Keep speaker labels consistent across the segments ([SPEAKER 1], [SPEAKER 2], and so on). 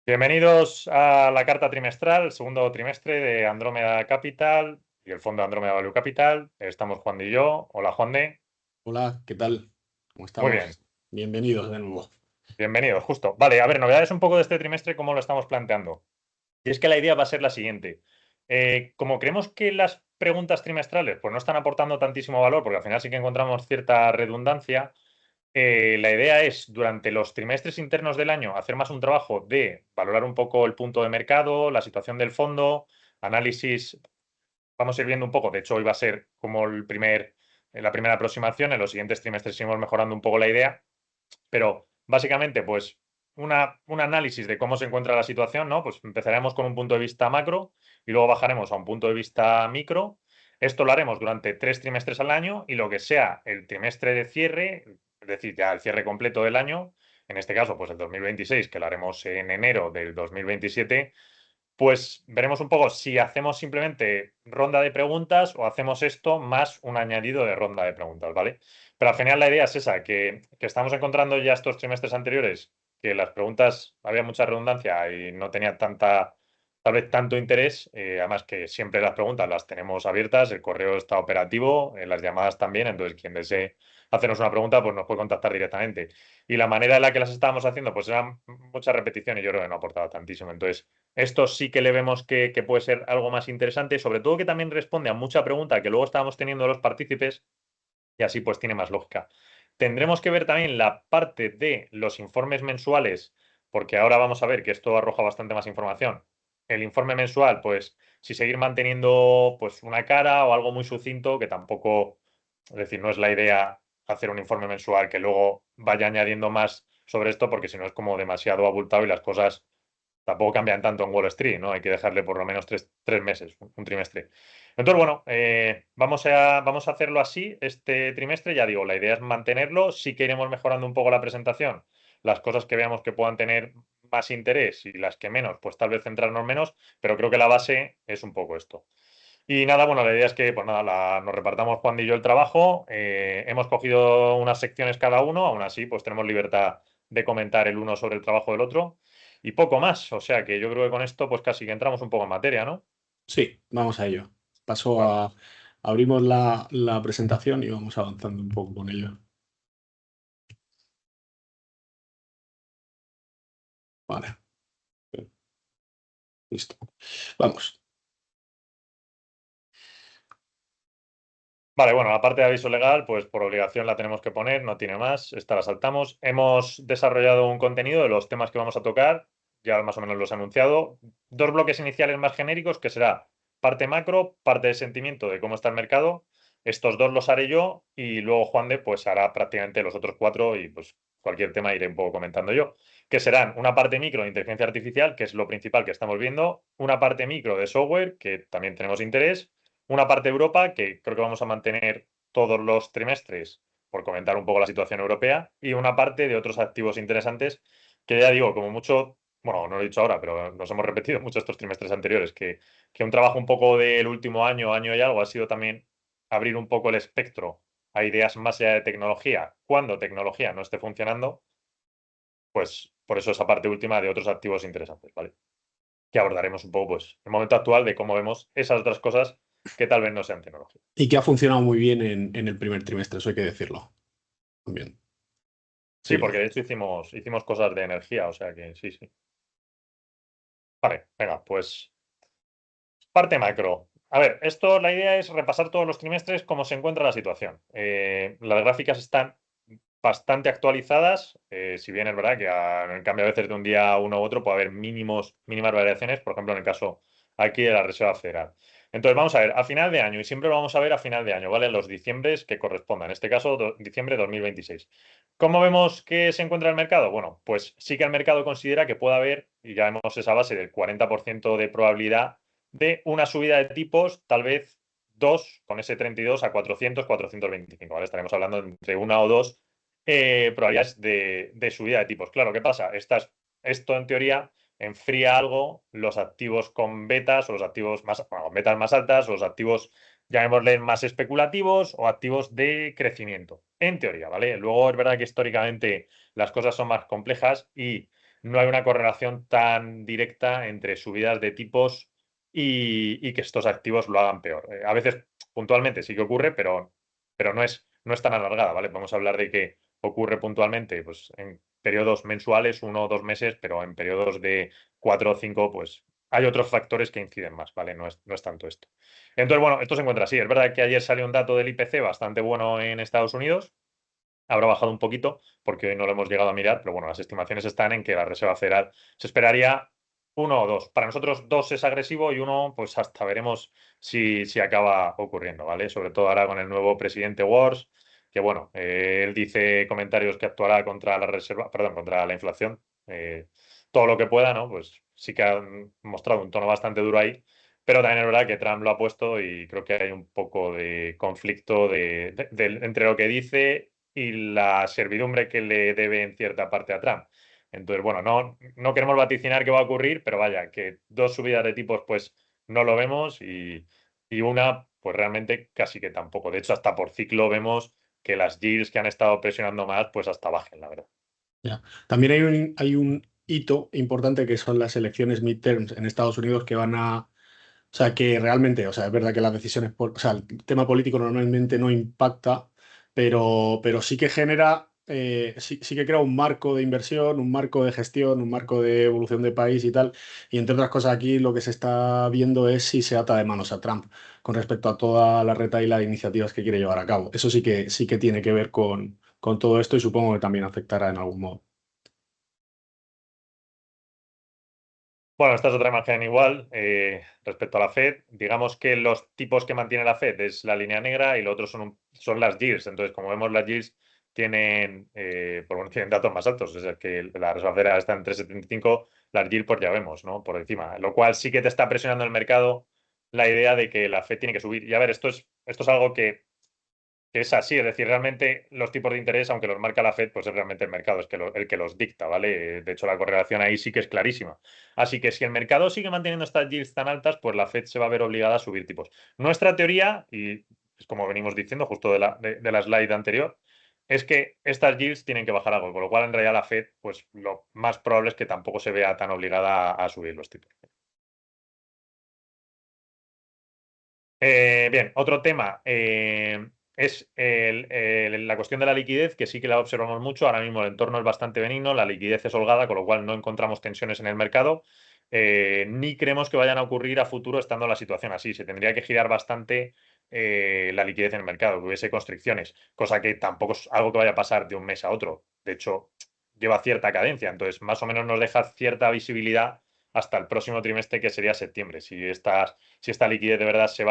[SPEAKER 1] Bienvenidos a la carta trimestral, el segundo trimestre de Andrómeda Capital y el fondo Andrómeda Value Capital. Estamos Juan y yo. Hola, Juan de.
[SPEAKER 2] Hola, ¿qué tal? ¿Cómo
[SPEAKER 1] Muy bien,
[SPEAKER 2] estamos? Bienvenidos de nuevo.
[SPEAKER 1] bienvenidos, justo. Vale, a ver, novedades un poco de este trimestre, cómo lo estamos planteando. Y es que la idea va a ser la siguiente. Como creemos que las preguntas trimestrales pues, no están aportando tantísimo valor, porque al final sí que encontramos cierta redundancia, la idea es, durante los trimestres internos del año, hacer más un trabajo de valorar un poco el punto de mercado, la situación del fondo, análisis. Vamos a ir viendo un poco. De hecho, hoy va a ser como la primera aproximación. En los siguientes trimestres seguimos mejorando un poco la idea. Pero básicamente, pues, un análisis de cómo se encuentra la situación, ¿no? Pues empezaremos con un punto de vista macro y luego bajaremos a un punto de vista micro. Esto lo haremos durante 3 trimestres al año y lo que sea el trimestre de cierre, es decir, ya el cierre completo del año, en este caso, pues el 2026, que lo haremos en enero del 2027, pues veremos un poco si hacemos simplemente ronda de preguntas o hacemos esto más un añadido de ronda de preguntas, ¿vale? Pero al final la idea es esa, que estamos encontrando ya estos trimestres anteriores que las preguntas había mucha redundancia y no tenía tal vez tanto interés. Además que siempre las preguntas las tenemos abiertas, el correo está operativo, las llamadas también, entonces quien desee hacernos una pregunta pues nos puede contactar directamente. Y la manera en la que las estábamos haciendo pues era mucha repetición y yo creo que no aportaba tantísimo. Entonces esto sí que le vemos que puede ser algo más interesante, sobre todo que también responde a mucha pregunta que luego estábamos teniendo los partícipes y así pues tiene más lógica. Tendremos que ver también la parte de los informes mensuales, porque ahora vamos a ver que esto arroja bastante más información. El informe mensual, pues si seguir manteniendo pues una cara o algo muy sucinto, que tampoco, es decir, no es la idea hacer un informe mensual que luego vaya añadiendo más sobre esto, porque si no es como demasiado abultado y las cosas tampoco cambian tanto en Wall Street, ¿no? Hay que dejarle por lo menos tres meses, un trimestre. Entonces, bueno, vamos a hacerlo así este trimestre. Ya digo, la idea es mantenerlo. Sí que iremos mejorando un poco la presentación. Las cosas que veamos que puedan tener más interés y las que menos, pues tal vez centrarnos menos, pero creo que la base es un poco esto. Y nada, bueno, la idea es que, pues nada, nos repartamos Juan y yo el trabajo. Hemos cogido unas secciones cada uno, aún así, pues tenemos libertad de comentar el uno sobre el trabajo del otro y poco más. O sea que yo creo que con esto, pues casi que entramos un poco en materia, ¿no?
[SPEAKER 2] Sí, vamos a ello. Paso
[SPEAKER 1] Vale.
[SPEAKER 2] a... Abrimos la presentación y vamos avanzando un poco con ello. Vale, listo. Vamos.
[SPEAKER 1] Vale, bueno, la parte de aviso legal, pues por obligación la tenemos que poner, no tiene más, esta la saltamos. Hemos desarrollado un contenido de los temas que vamos a tocar, ya más o menos los he anunciado. Dos bloques iniciales más genéricos, que será parte macro, parte de sentimiento de cómo está el mercado. Estos dos los haré yo y luego Juan de pues hará prácticamente los otros cuatro y pues cualquier tema iré un poco comentando yo, que serán una parte micro de inteligencia artificial, que es lo principal que estamos viendo, una parte micro de software, que también tenemos interés, una parte de Europa, que creo que vamos a mantener todos los trimestres por comentar un poco la situación europea, y una parte de otros activos interesantes, que ya digo, como mucho, bueno, no lo he dicho ahora, pero nos hemos repetido mucho estos trimestres anteriores, que un trabajo un poco del último año, año y algo, ha sido también abrir un poco el espectro a ideas más allá de tecnología, cuando tecnología no esté funcionando, pues por eso esa parte última de otros activos interesantes, ¿vale? Que abordaremos un poco, pues, el momento actual de cómo vemos esas otras cosas que tal vez no sean tecnología.
[SPEAKER 2] Y que ha funcionado muy bien en el primer trimestre, eso hay que decirlo. También.
[SPEAKER 1] Sí,
[SPEAKER 2] Sí,
[SPEAKER 1] porque de hecho hicimos cosas de energía, o sea que sí, sí. Vale, venga, pues parte macro. A ver, esto la idea es repasar todos los trimestres cómo se encuentra la situación. Las gráficas están bastante actualizadas, si bien es verdad que en el cambio a veces de un día a uno u otro puede haber mínimas variaciones, por ejemplo en el caso aquí de la Reserva Federal. Entonces vamos a ver, a final de año, y siempre lo vamos a ver a final de año, ¿vale? Los diciembres que correspondan, en este caso diciembre de 2026. ¿Cómo vemos que se encuentra el mercado? Bueno, pues sí que el mercado considera que puede haber, y ya vemos esa base del 40% de probabilidad de una subida de tipos, tal vez dos, con ese 32 a 400, 425, ¿vale? Estaremos hablando entre una o dos probabilidades de subida de tipos. Claro, ¿qué pasa? Esto en teoría enfría algo los activos con betas o los activos más, bueno, con betas más altas o los activos, llamémosle, más especulativos o activos de crecimiento. En teoría, ¿vale? Luego es verdad que históricamente las cosas son más complejas y no hay una correlación tan directa entre subidas de tipos y que estos activos lo hagan peor. A veces puntualmente sí que ocurre, pero no es tan alargada, ¿vale? Vamos a hablar de que ocurre puntualmente pues, en periodos mensuales, 1 o 2 meses, pero en periodos de 4 o 5, pues hay otros factores que inciden más, ¿vale? No es tanto esto. Entonces, bueno, esto se encuentra así. Es verdad que ayer salió un dato del IPC bastante bueno en Estados Unidos. Habrá bajado un poquito porque hoy no lo hemos llegado a mirar, pero bueno, las estimaciones están en que la Reserva Federal se esperaría 1 o 2. Para nosotros 2 es agresivo y 1, pues hasta veremos si acaba ocurriendo, ¿vale? Sobre todo ahora con el nuevo presidente Wars, que bueno, él dice comentarios que actuará contra la reserva, perdón, contra la inflación, todo lo que pueda, ¿no? Pues sí que han mostrado un tono bastante duro ahí. Pero también es verdad que Trump lo ha puesto y creo que hay un poco de conflicto entre lo que dice y la servidumbre que le debe en cierta parte a Trump. Entonces, bueno, no queremos vaticinar qué va a ocurrir, pero vaya, que 2 subidas de tipos, pues no lo vemos y una, pues realmente casi que tampoco. De hecho, hasta por ciclo vemos que las yields que han estado presionando más, pues hasta bajen, la verdad.
[SPEAKER 2] Ya. También hay un hito importante que son las elecciones midterms en Estados Unidos que van a. O sea, que realmente, o sea, es verdad que las decisiones, o sea, el tema político normalmente no impacta, pero sí que genera, sí que crea un marco de inversión, un marco de gestión, un marco de evolución de país y tal. Y entre otras cosas aquí lo que se está viendo es si se ata de manos a Trump con respecto a toda la retahíla de iniciativas que quiere llevar a cabo. Eso sí que tiene que ver con todo esto y supongo que también afectará en algún modo.
[SPEAKER 1] Bueno, esta es otra imagen igual respecto a la Fed. Digamos que los tipos que mantiene la Fed es la línea negra y lo otro son las yields. Entonces, como vemos, las yields tienen, por bueno, tienen datos más altos. Es decir, que la Reserva Federal está en 3,75, las yields pues ya vemos, ¿no? Por encima. Lo cual sí que te está presionando el mercado la idea de que la Fed tiene que subir. Y a ver, esto es algo que es así, es decir, realmente los tipos de interés, aunque los marca la Fed, pues es realmente el mercado el que los dicta, ¿vale? De hecho, la correlación ahí sí que es clarísima. Así que si el mercado sigue manteniendo estas yields tan altas, pues la Fed se va a ver obligada a subir tipos. Nuestra teoría, y es como venimos diciendo justo de la slide anterior, es que estas yields tienen que bajar algo, con lo cual en realidad la Fed, pues lo más probable es que tampoco se vea tan obligada a subir los tipos. Bien, otro tema es la cuestión de la liquidez, que sí que la observamos mucho. Ahora mismo el entorno es bastante benigno, la liquidez es holgada, con lo cual no encontramos tensiones en el mercado, ni creemos que vayan a ocurrir a futuro estando la situación así. Se tendría que girar bastante la liquidez en el mercado, que hubiese constricciones, cosa que tampoco es algo que vaya a pasar de un mes a otro. De hecho, lleva cierta cadencia, entonces más o menos nos deja cierta visibilidad hasta el próximo trimestre, que sería septiembre. Si esta liquidez de verdad se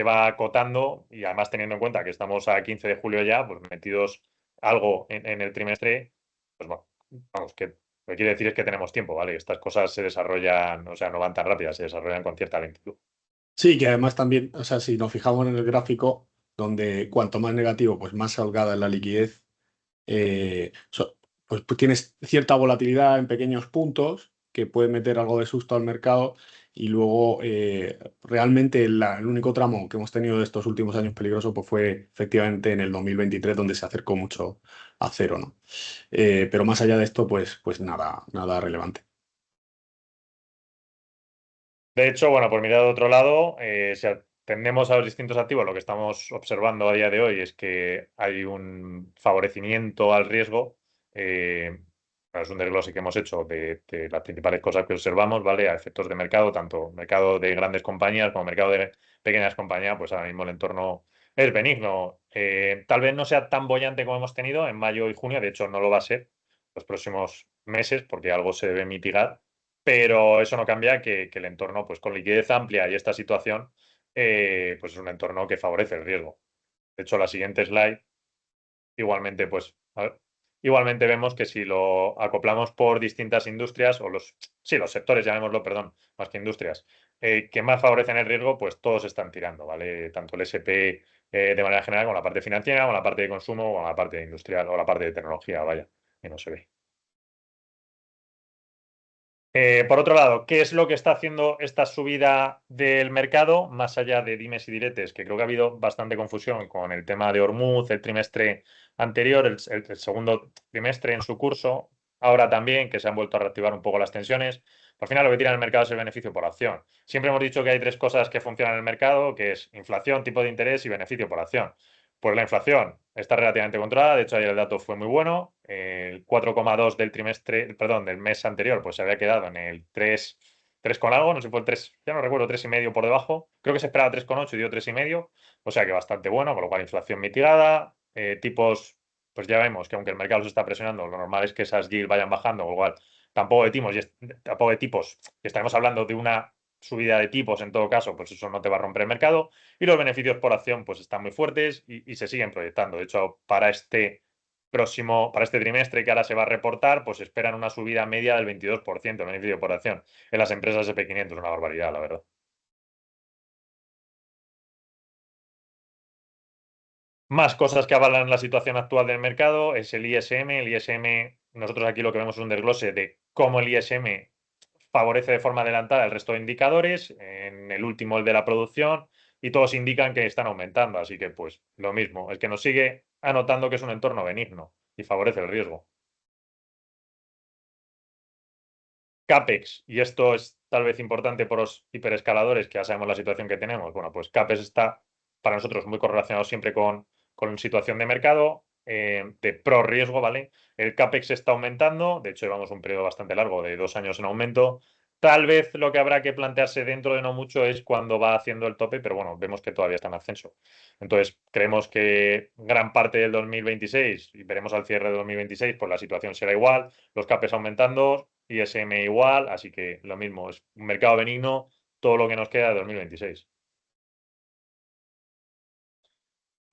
[SPEAKER 1] va acotando y además teniendo en cuenta que estamos a 15 de julio ya, pues metidos algo en el trimestre, pues bueno, vamos, que lo que quiere decir es que tenemos tiempo, ¿vale? Estas cosas se desarrollan, o sea, no van tan rápidas, se desarrollan con cierta lentitud.
[SPEAKER 2] Sí, que además también, o sea, si nos fijamos en el gráfico, donde cuanto más negativo, pues más holgada es la liquidez, pues tienes cierta volatilidad en pequeños puntos que puede meter algo de susto al mercado y luego realmente el único tramo que hemos tenido de estos últimos años peligroso pues fue efectivamente en el 2023 donde se acercó mucho a cero, ¿no? Pero más allá de esto, pues nada, nada relevante.
[SPEAKER 1] De hecho, bueno, por mirar de otro lado, si atendemos a los distintos activos, lo que estamos observando a día de hoy es que hay un favorecimiento al riesgo. Es un desglose que hemos hecho de las principales cosas que observamos, ¿vale? A efectos de mercado, tanto mercado de grandes compañías como mercado de pequeñas compañías, pues ahora mismo el entorno es benigno. Tal vez no sea tan bollante como hemos tenido en mayo y junio, de hecho no lo va a ser los próximos meses porque algo se debe mitigar, pero eso no cambia que el entorno, pues con liquidez amplia y esta situación, pues es un entorno que favorece el riesgo. De hecho, la siguiente slide, igualmente, pues, igualmente vemos que si lo acoplamos por distintas industrias, sí, los sectores, llamémoslo, perdón, más que industrias, que más favorecen el riesgo, pues todos están tirando, ¿vale? Tanto el SP de manera general, como la parte financiera, como la parte de consumo, como la parte industrial, o la parte de tecnología, vaya, que no se ve. Por otro lado, ¿qué es lo que está haciendo esta subida del mercado? Más allá de dimes y diretes, que creo que ha habido bastante confusión con el tema de Hormuz, el trimestre anterior, el segundo trimestre en su curso. ahora también, que se han vuelto a reactivar un poco las tensiones. Al final lo que tira el mercado es el beneficio por acción. Siempre hemos dicho que hay tres cosas que funcionan en el mercado, que es inflación, tipo de interés y beneficio por acción. Pues la inflación está relativamente controlada, de hecho ayer el dato fue muy bueno, el 4,2 del trimestre, perdón, del mes anterior, pues se había quedado en el 3 con algo, no sé si fue el 3, ya no recuerdo, 3,5 por debajo, creo que se esperaba 3,8 y dio 3,5, o sea que bastante bueno, con lo cual inflación mitigada, tipos, pues ya vemos que aunque el mercado se está presionando, lo normal es que esas yields vayan bajando, con lo cual tampoco de tipos, que estaremos hablando de una subida de tipos en todo caso, pues eso no te va a romper el mercado. Y los beneficios por acción pues están muy fuertes y se siguen proyectando. De hecho, para este trimestre que ahora se va a reportar, pues esperan una subida media del 22% de beneficio por acción en las empresas SP500, una barbaridad, la verdad. Más cosas que avalan la situación actual del mercado es el ISM. El ISM, nosotros aquí lo que vemos es un desglose de cómo el ISM favorece de forma adelantada el resto de indicadores, en el último el de la producción, y todos indican que están aumentando. Así que, pues, lo mismo, el que nos sigue anotando que es un entorno benigno y favorece el riesgo. CAPEX, y esto es tal vez importante por los hiperescaladores, que ya sabemos la situación que tenemos. Bueno, pues CAPEX está para nosotros muy correlacionado siempre con situación de mercado, de pro riesgo, ¿vale? El CAPEX está aumentando, de hecho llevamos un periodo bastante largo de 2 años en aumento. Tal vez lo que habrá que plantearse dentro de no mucho es cuando va haciendo el tope, pero bueno, vemos que todavía está en ascenso. Entonces, creemos que gran parte del 2026, y veremos al cierre de 2026, pues la situación será igual, los CAPEX aumentando, ISM igual, así que lo mismo, es un mercado benigno todo lo que nos queda de 2026.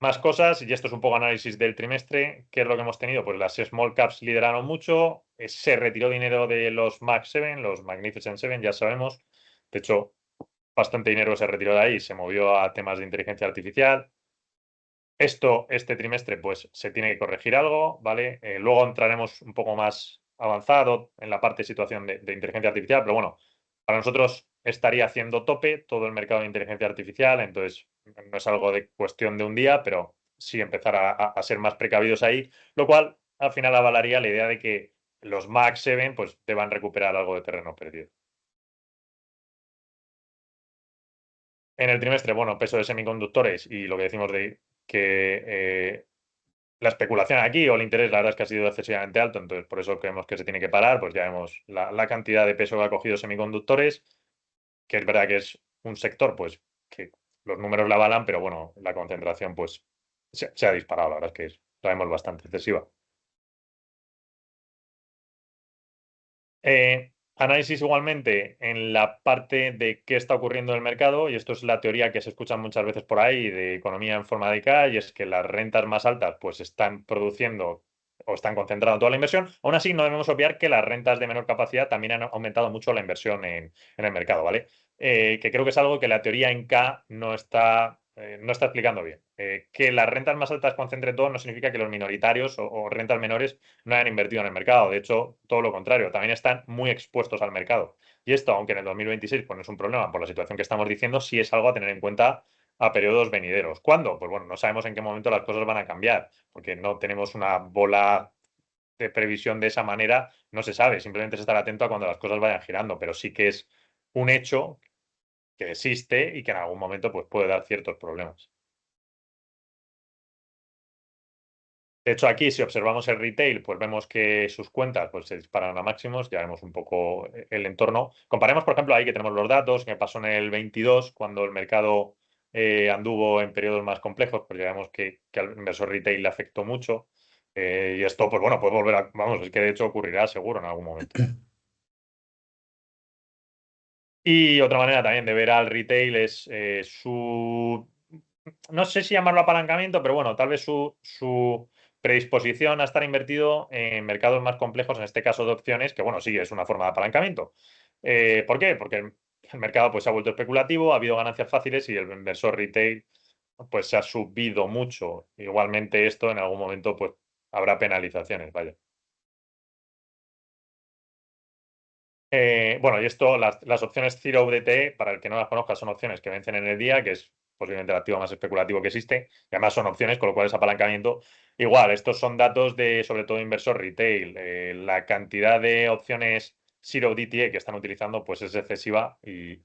[SPEAKER 1] Más cosas, y esto es un poco análisis del trimestre. ¿Qué es lo que hemos tenido? Pues las small caps lideraron mucho, se retiró dinero de los Mag 7, los Magnificent 7, ya sabemos. De hecho, bastante dinero se retiró de ahí y se movió a temas de inteligencia artificial. Este trimestre, pues se tiene que corregir algo, ¿vale? Luego entraremos un poco más avanzado en la parte de situación de inteligencia artificial, pero bueno, para nosotros estaría haciendo tope todo el mercado de inteligencia artificial, entonces no es algo de cuestión de un día, pero sí empezar a ser más precavidos ahí, lo cual al final avalaría la idea de que los Mag 7 pues deban recuperar algo de terreno perdido. En el trimestre, bueno, peso de semiconductores y lo que decimos de que la especulación aquí o el interés, la verdad es que ha sido excesivamente alto, entonces por eso creemos que se tiene que parar, pues ya vemos la cantidad de peso que ha cogido semiconductores, que es verdad que es un sector, pues que los números la avalan, pero bueno, la concentración pues se ha disparado, la verdad es que la vemos bastante excesiva. Análisis igualmente en la parte de qué está ocurriendo en el mercado, y esto es la teoría que se escucha muchas veces por ahí de economía en forma de K, y es que las rentas más altas pues están produciendo o están concentrando toda la inversión. Aún así, no debemos obviar que las rentas de menor capacidad también han aumentado mucho la inversión en el mercado, ¿vale? Que creo que es algo que la teoría en K no está explicando bien. Que las rentas más altas concentren todo no significa que los minoritarios o rentas menores no hayan invertido en el mercado. De hecho, todo lo contrario, también están muy expuestos al mercado. Y esto, aunque en el 2026 pues, no es un problema por la situación que estamos diciendo, sí es algo a tener en cuenta a periodos venideros. ¿Cuándo? Pues bueno, no sabemos en qué momento las cosas van a cambiar, porque no tenemos una bola de previsión de esa manera, no se sabe, simplemente es estar atento a cuando las cosas vayan girando, pero sí que es un hecho que existe y que en algún momento pues, puede dar ciertos problemas. De hecho, aquí, si observamos el retail, pues vemos que sus cuentas pues, se disparan a máximos, ya vemos un poco el entorno. Comparemos, por ejemplo, ahí que tenemos los datos, que pasó en el 22, cuando el mercado anduvo en periodos más complejos, pues ya vemos que al inversor retail le afectó mucho. Y esto, pues bueno, puede volver a, vamos, es que de hecho ocurrirá seguro en algún momento. Y otra manera también de ver al retail es no sé si llamarlo apalancamiento, pero bueno, tal vez su predisposición a estar invertido en mercados más complejos, en este caso de opciones, que bueno, sí, es una forma de apalancamiento. ¿Por qué? Porque el mercado pues, se ha vuelto especulativo, ha habido ganancias fáciles y el inversor retail pues se ha subido mucho. Igualmente esto en algún momento pues habrá penalizaciones, vaya. Bueno, y esto, las opciones Zero UDT, para el que no las conozca, son opciones que vencen en el día, que es posiblemente el activo más especulativo que existe, y además son opciones, con lo cual es apalancamiento. Igual, estos son datos de, sobre todo, inversor retail. La cantidad de opciones Zero DTE que están utilizando, pues es excesiva y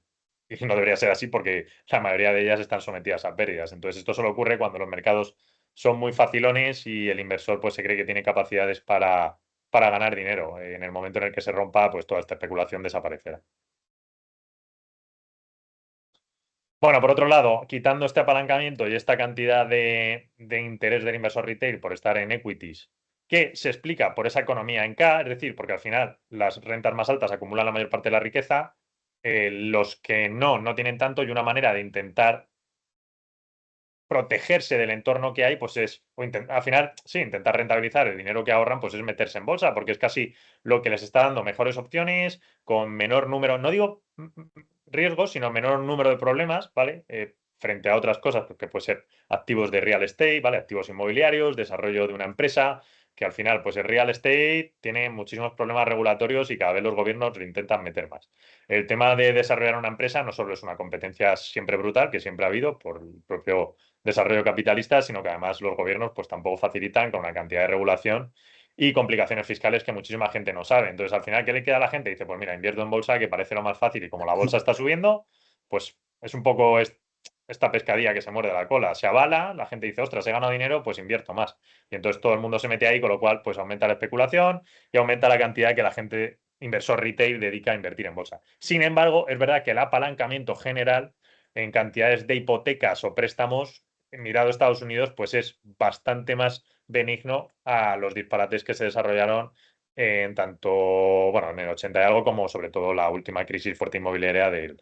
[SPEAKER 1] no debería ser así porque la mayoría de ellas están sometidas a pérdidas. Entonces, esto solo ocurre cuando los mercados son muy facilones y el inversor pues se cree que tiene capacidades para ganar dinero. En el momento en el que se rompa, pues toda esta especulación desaparecerá. Bueno, por otro lado, quitando este apalancamiento y esta cantidad de interés del inversor retail por estar en equities, que se explica por esa economía en K, es decir, porque al final las rentas más altas acumulan la mayor parte de la riqueza, los que no tienen tanto, y una manera de intentar protegerse del entorno que hay, pues es, al final, sí, intentar rentabilizar el dinero que ahorran, pues es meterse en bolsa, porque es casi lo que les está dando mejores opciones, con menor número, no digo riesgos, sino menor número de problemas, ¿vale? Frente a otras cosas, porque puede ser activos de real estate, ¿vale? Activos inmobiliarios, desarrollo de una empresa, que al final, pues el real estate tiene muchísimos problemas regulatorios y cada vez los gobiernos le intentan meter más. El tema de desarrollar una empresa no solo es una competencia siempre brutal, que siempre ha habido por el propio desarrollo capitalista, sino que además los gobiernos pues tampoco facilitan con una cantidad de regulación y complicaciones fiscales que muchísima gente no sabe. Entonces, al final, ¿qué le queda a la gente? Dice, pues mira, invierto en bolsa, que parece lo más fácil, y como la bolsa está subiendo, pues es un poco esta pescadilla que se muerde la cola. Se avala, la gente dice, ostras, he ganado dinero, pues invierto más. Y entonces todo el mundo se mete ahí, con lo cual pues aumenta la especulación y aumenta la cantidad que la gente, inversor retail, dedica a invertir en bolsa. Sin embargo, es verdad que el apalancamiento general en cantidades de hipotecas o préstamos mirado a Estados Unidos, pues es bastante más benigno a los disparates que se desarrollaron en tanto, bueno, en el 80 y algo, como sobre todo la última crisis fuerte inmobiliaria del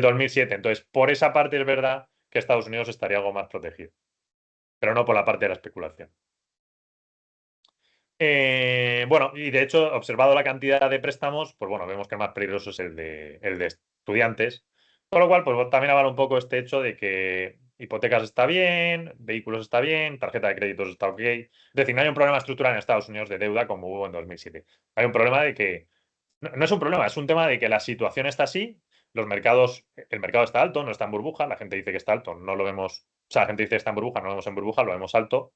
[SPEAKER 1] 2007. Entonces, por esa parte es verdad que Estados Unidos estaría algo más protegido, pero no por la parte de la especulación. Bueno, y de hecho, observado la cantidad de préstamos, pues bueno, vemos que el más peligroso es el de estudiantes. Con lo cual, pues también avala un poco este hecho de que hipotecas está bien, vehículos está bien, tarjeta de créditos está ok. Es decir, no hay un problema estructural en Estados Unidos de deuda como hubo en 2007. Hay un problema de que, no es un problema, es un tema de que la situación está así, el mercado está alto, no está en burbuja, la gente dice que está alto, no lo vemos, o sea, la gente dice que está en burbuja, no lo vemos en burbuja, lo vemos alto.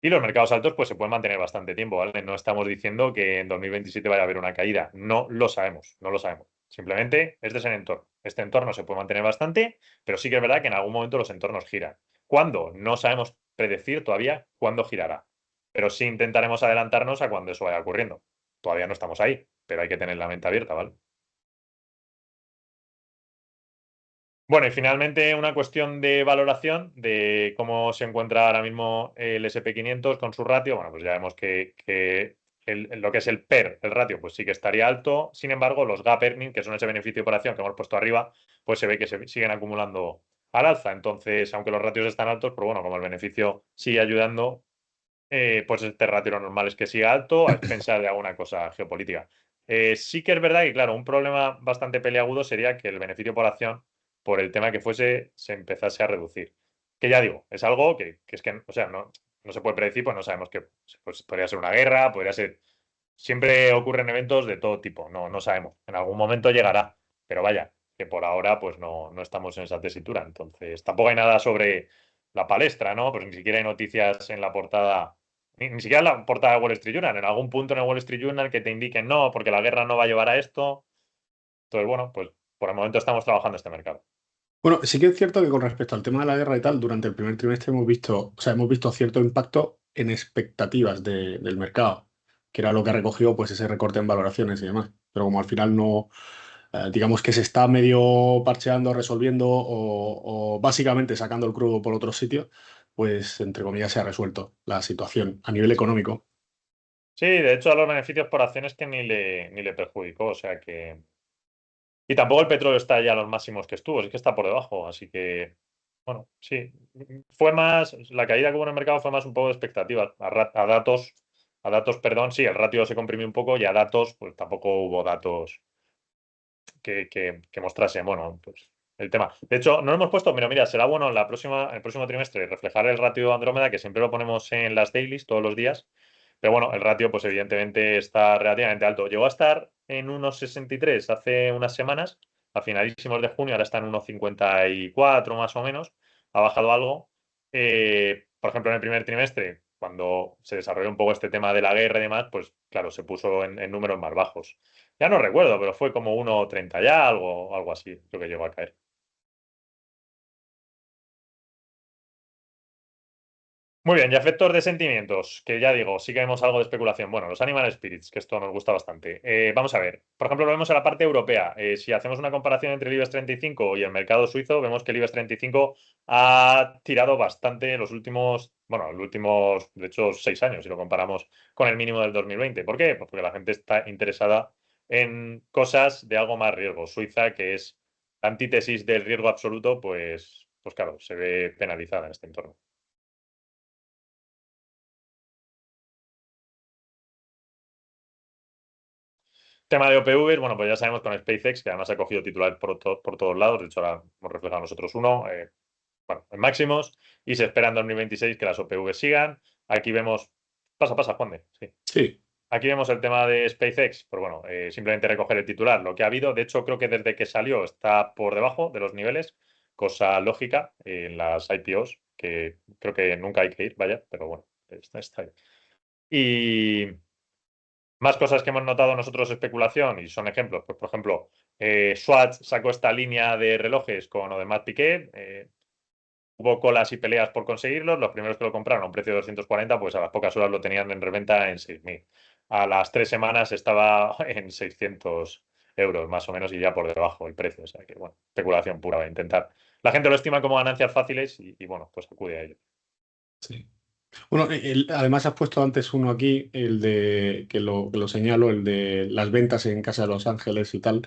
[SPEAKER 1] Y los mercados altos pues se pueden mantener bastante tiempo, ¿vale? No estamos diciendo que en 2027 vaya a haber una caída. No lo sabemos, no lo sabemos. Simplemente es de ese entorno. Este entorno se puede mantener bastante, pero sí que es verdad que en algún momento los entornos giran. ¿Cuándo? No sabemos predecir todavía cuándo girará. Pero sí intentaremos adelantarnos a cuando eso vaya ocurriendo. Todavía no estamos ahí, pero hay que tener la mente abierta, ¿vale? Bueno, y finalmente una cuestión de valoración de cómo se encuentra ahora mismo el SP500 con su ratio. Bueno, pues ya vemos que lo que es el PER, el ratio, pues sí que estaría alto. Sin embargo, los gap earnings, que son ese beneficio de operación que hemos puesto arriba, pues se ve que se siguen acumulando al alza. Entonces, aunque los ratios están altos, pero bueno, como el beneficio sigue ayudando, pues este ratio lo normal es que siga alto a expensas de alguna cosa geopolítica. Sí que es verdad que, claro, un problema bastante peliagudo sería que el beneficio por acción, por el tema que fuese, se empezase a reducir. Que ya digo, es algo que es que, o sea, no se puede predecir, pues no sabemos que pues, podría ser una guerra, podría ser. Siempre ocurren eventos de todo tipo, no sabemos. En algún momento llegará, pero vaya, que por ahora pues no estamos en esa tesitura. Entonces, tampoco hay nada sobre la palestra, ¿no? Pues ni siquiera hay noticias en la portada, ni siquiera en la portada de Wall Street Journal, en algún punto en el Wall Street Journal que te indiquen no, porque la guerra no va a llevar a esto. Entonces, bueno, pues por el momento estamos trabajando este mercado.
[SPEAKER 2] Bueno, sí que es cierto que con respecto al tema de la guerra y tal, durante el primer trimestre hemos visto, o sea, hemos visto cierto impacto en expectativas del mercado, que era lo que recogió pues ese recorte en valoraciones y demás. Pero como al final no, digamos que se está medio parcheando, resolviendo o básicamente sacando el crudo por otros sitios, pues entre comillas se ha resuelto la situación a nivel económico.
[SPEAKER 1] Sí, de hecho, a los beneficios por acciones que ni le perjudicó, o sea que. Y tampoco el petróleo está ya a los máximos que estuvo, es que está por debajo, así que, bueno, sí. Fue más, la caída que hubo en el mercado fue más un poco de expectativas. A datos, perdón, sí, el ratio se comprimió un poco y a datos, pues tampoco hubo datos que mostrasen, bueno, pues el tema. De hecho, no lo hemos puesto, pero mira, será bueno el próximo trimestre reflejar el ratio Andrómeda, que siempre lo ponemos en las dailies todos los días. Pero bueno, el ratio, pues evidentemente está relativamente alto. Llegó a estar en 1,63 hace unas semanas, a finalísimos de junio, ahora está en 1,54 más o menos. ha bajado algo. Por ejemplo, en el primer trimestre, cuando se desarrolló un poco este tema de la guerra y demás, pues claro, se puso en números más bajos. Ya no recuerdo, pero fue como 1,30 ya, algo así, creo que llegó a caer. Muy bien, y efectos de sentimientos, que ya digo, sí que vemos algo de especulación. Bueno, los Animal Spirits, que esto nos gusta bastante. Vamos a ver, por ejemplo, lo vemos en la parte europea. Si hacemos una comparación entre el IBEX 35 y cinco y el mercado suizo, vemos que el IBEX 35 ha tirado bastante los últimos, bueno, los últimos, de hecho, 6 años, si lo comparamos con el mínimo del 2020. ¿Por qué? Pues porque la gente está interesada en cosas de algo más riesgo. Suiza, que es la antítesis del riesgo absoluto, pues claro, se ve penalizada en este entorno. Tema de OPVs, bueno, pues ya sabemos con SpaceX, que además ha cogido titulares por todos lados, de hecho ahora hemos reflejado nosotros uno, bueno, en máximos, y se espera en 2026 que las OPVs sigan. Aquí vemos, pasa, Juan de, sí.
[SPEAKER 2] Sí,
[SPEAKER 1] Aquí vemos el tema de SpaceX, pues bueno, simplemente recoger el titular, lo que ha habido, de hecho creo que desde que salió está por debajo de los niveles, cosa lógica en las IPOs, que creo que nunca hay que ir, vaya, pero bueno, está ahí. Y más cosas que hemos notado nosotros especulación y son ejemplos. Pues, por ejemplo, Swatch sacó esta línea de relojes con Audemars Piguet. Hubo colas y peleas por conseguirlos. Los primeros que lo compraron a un precio de 240, pues a las pocas horas lo tenían en reventa en 6.000. A las 3 semanas estaba en 600 euros más o menos y ya por debajo el precio. O sea que, bueno, especulación pura. Voy a intentar. La gente lo estima como ganancias fáciles y bueno, pues acude a ello.
[SPEAKER 2] sí. Bueno, además has puesto antes uno aquí, el de, que lo señalo, el de las ventas en Casa de Los Ángeles y tal,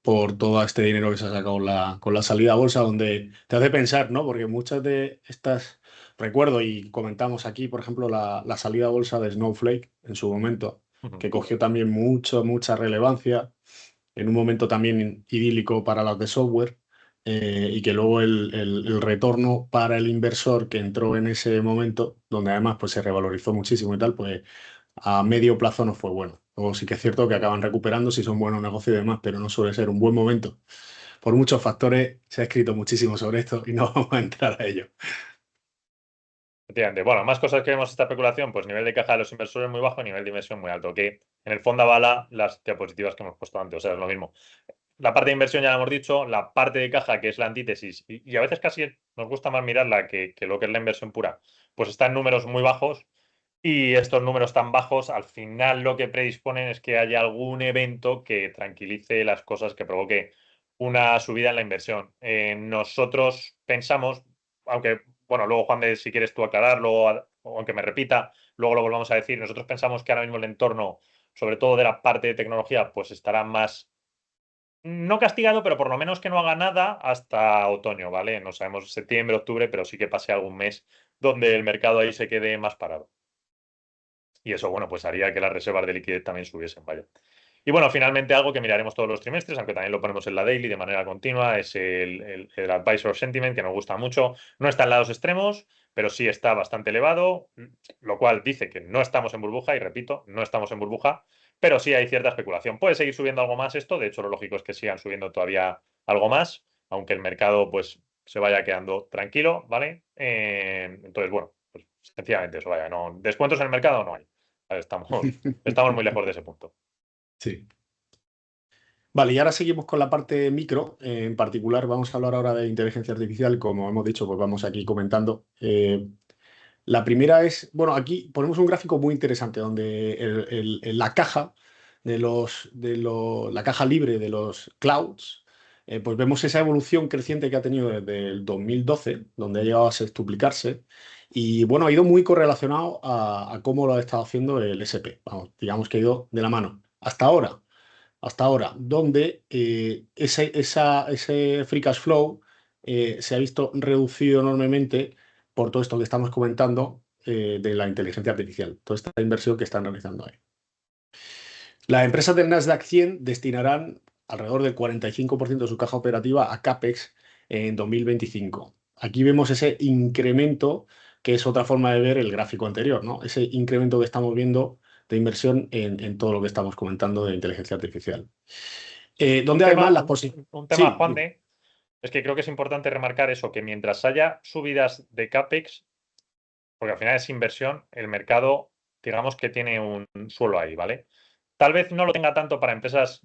[SPEAKER 2] por todo este dinero que se ha sacado con la salida a bolsa, donde te hace pensar, ¿no? Porque muchas de estas, recuerdo y comentamos aquí, por ejemplo, la salida a bolsa de Snowflake en su momento,
[SPEAKER 1] Ujú.
[SPEAKER 2] que cogió también mucha relevancia, en un momento también idílico para las de software, y que luego el retorno para el inversor que entró en ese momento, donde además pues, se revalorizó muchísimo y tal, pues a medio plazo no fue bueno. Luego sí que es cierto que acaban recuperando si son buenos negocios y demás, pero no suele ser un buen momento. Por muchos factores se ha escrito muchísimo sobre esto y no vamos a entrar a ello.
[SPEAKER 1] Efectivamente. Bueno, más cosas que vemos esta especulación, pues nivel de caja de los inversores muy bajo y nivel de inversión muy alto, que en el fondo avala las diapositivas que hemos puesto antes, o sea, es lo mismo. La parte de inversión ya lo hemos dicho, la parte de caja, que es la antítesis, y a veces casi nos gusta más mirarla que lo que es la inversión pura, pues está en números muy bajos y estos números tan bajos al final lo que predisponen es que haya algún evento que tranquilice las cosas, que provoque una subida en la inversión. Nosotros pensamos, aunque, bueno, luego Juan, de, si quieres tú aclararlo, o aunque me repita, luego lo volvamos a decir, nosotros pensamos que ahora mismo el entorno, sobre todo de la parte de tecnología, pues estará más no castigado, pero por lo menos que no haga nada hasta otoño, ¿vale? No sabemos septiembre, octubre, pero sí que pase algún mes donde el mercado ahí se quede más parado. Y eso, bueno, pues haría que las reservas de liquidez también subiesen, vaya. Y bueno, finalmente algo que miraremos todos los trimestres, aunque también lo ponemos en la daily de manera continua, es el advisor sentiment, que nos gusta mucho. No está en lados extremos, pero sí está bastante elevado, lo cual dice que no estamos en burbuja, y repito, no estamos en burbuja, pero sí hay cierta especulación. Puede seguir subiendo algo más esto, de hecho lo lógico es que sigan subiendo todavía algo más, aunque el mercado pues se vaya quedando tranquilo, ¿vale? Entonces, bueno, pues sencillamente eso, vaya, no, descuentos en el mercado no hay. Estamos muy lejos de ese punto.
[SPEAKER 2] Sí. Vale, y ahora seguimos con la parte micro. En particular, vamos a hablar ahora de inteligencia artificial. Como hemos dicho, pues vamos aquí comentando. La primera es, bueno, aquí ponemos un gráfico muy interesante donde la caja la caja libre de los clouds, pues vemos esa evolución creciente que ha tenido desde el 2012, donde ha llegado a sextuplicarse. Y bueno, ha ido muy correlacionado a cómo lo ha estado haciendo el SP. Vamos, digamos que ha ido de la mano. Hasta ahora, donde ese free cash flow se ha visto reducido enormemente por todo esto que estamos comentando de la inteligencia artificial, toda esta inversión que están realizando ahí. Las empresas del Nasdaq 100 destinarán alrededor del 45% de su caja operativa a CAPEX en 2025. Aquí vemos ese incremento, que es otra forma de ver el gráfico anterior, ¿no? Ese incremento que estamos viendo de inversión en todo lo que estamos comentando de inteligencia artificial.
[SPEAKER 1] Un
[SPEAKER 2] Donde
[SPEAKER 1] tema,
[SPEAKER 2] además las
[SPEAKER 1] un,
[SPEAKER 2] posibilidades...
[SPEAKER 1] un tema,
[SPEAKER 2] Sí,
[SPEAKER 1] Juan
[SPEAKER 2] dime.
[SPEAKER 1] de, es que creo que es importante remarcar eso, que mientras haya subidas de CAPEX, porque al final es inversión, el mercado, digamos que tiene un suelo ahí, ¿vale? Tal vez no lo tenga tanto para empresas